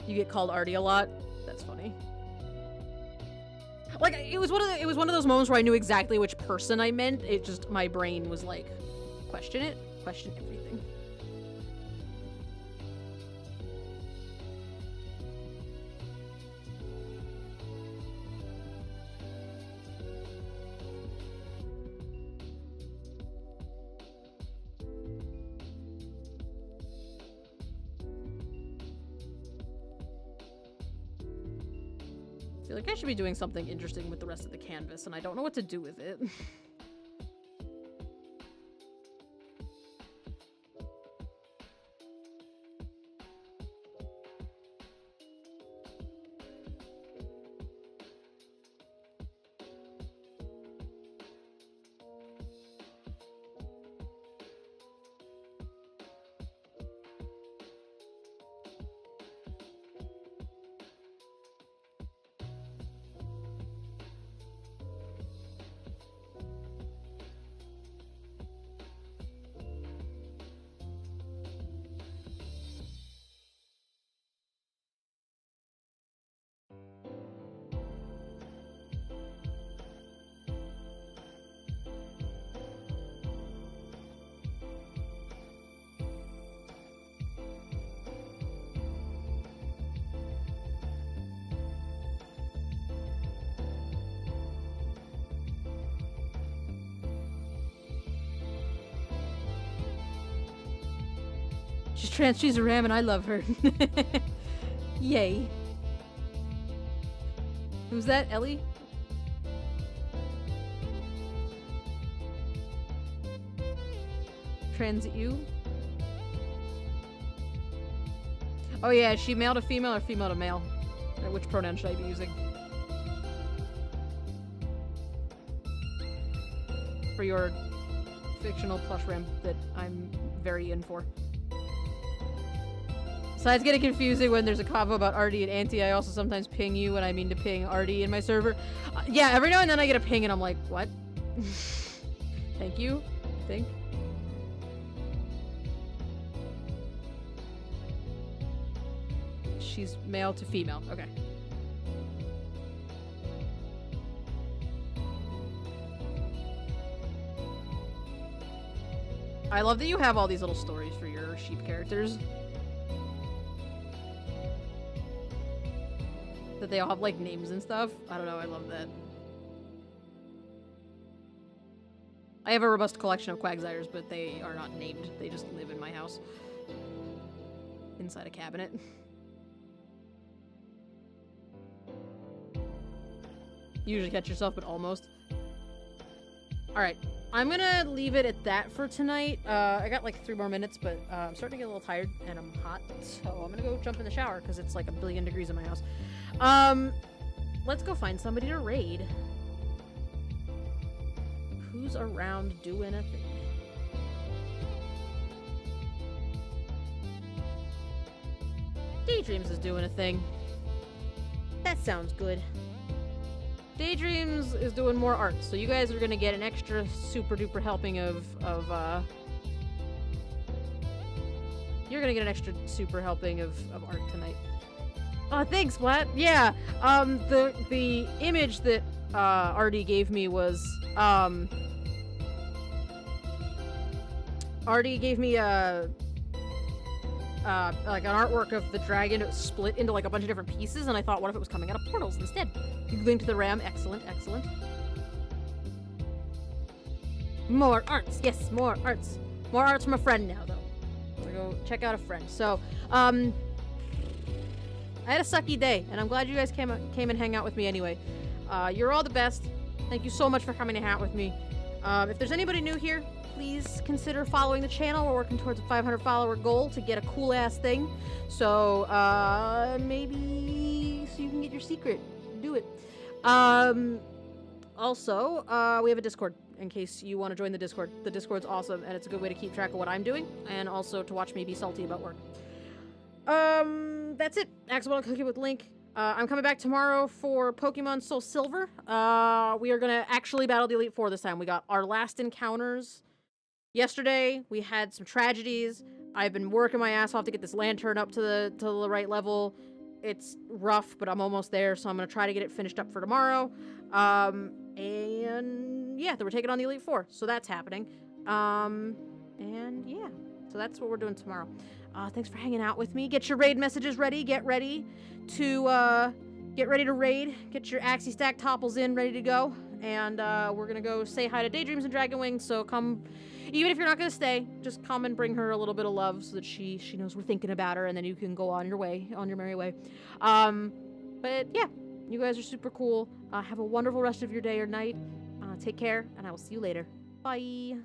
You get called Artie a lot. That's funny. Like it was one of those moments where I knew exactly which person I meant. It just my brain was like, question it. Question everything. I feel like I should be doing something interesting with the rest of the canvas, and I don't know what to do with it. She's trans, she's a ram, and I love her. Yay. Who's that, Ellie? Transit you? Oh yeah, is she male to female or female to male? Which pronoun should I be using? For your fictional plush ram that I'm very in for. Besides getting confusing when there's a convo about Artie and Auntie, I also sometimes ping you when I mean to ping Artie in my server. Yeah, every now and then I get a ping and I'm like, what? Thank you, I think. She's male to female, okay. I love that you have all these little stories for your sheep characters. That they all have, like, names and stuff. I don't know, I love that. I have a robust collection of Quagsires, but they are not named. They just live in my house. Inside a cabinet. You usually catch yourself, but almost. Alright. I'm gonna leave it at that for tonight. I got like 3 more minutes, but I'm starting to get a little tired and I'm hot, so I'm gonna go jump in the shower because it's like 1,000,000,000 degrees in my house. Let's go find somebody to raid. Who's around doing a thing? Daydreams is doing a thing. That sounds good. Daydreams is doing more art, so you guys are gonna get an extra super duper helping of you're gonna get an extra super helping of art tonight. Oh, thanks, Vlad. Yeah, the image that Artie gave me was Artie gave me a like an artwork of the dragon. It was split into like a bunch of different pieces, and I thought, what if it was coming out of portals instead? Linked to the RAM. Excellent, excellent. More arts. Yes, more arts. More arts from a friend now, though. So go check out a friend. So, I had a sucky day, and I'm glad you guys came and hang out with me anyway. You're all the best. Thank you so much for coming to hang out with me. If there's anybody new here, please consider following the channel. We're working towards a 500 follower goal to get a cool ass thing. So, maybe so you can get your secret. Do it. Also, we have a Discord in case you want to join the Discord. The Discord's awesome, and it's a good way to keep track of what I'm doing, and also to watch me be salty about work. That's it. Axel Cookie with Link. I'm coming back tomorrow for Pokemon Soul Silver. We are gonna actually battle the Elite Four this time. We got our last encounters yesterday. We had some tragedies. I've been working my ass off to get this lantern up to the right level. It's rough, but I'm almost there, so I'm gonna try to get it finished up for tomorrow. And yeah, then we're taking on the Elite Four, so that's happening. And yeah, so that's what we're doing tomorrow. Thanks for hanging out with me. Get your raid messages ready. Get ready to raid. Get your Axie Stack topples in, ready to go. And we're gonna go say hi to Daydreams and Dragon Wings. So come, even if you're not gonna stay, just come and bring her a little bit of love so that she knows we're thinking about her, and then you can go on your way, on your merry way. But yeah, you guys are super cool. Have a wonderful rest of your day or night. Take care, and I will see you later. Bye.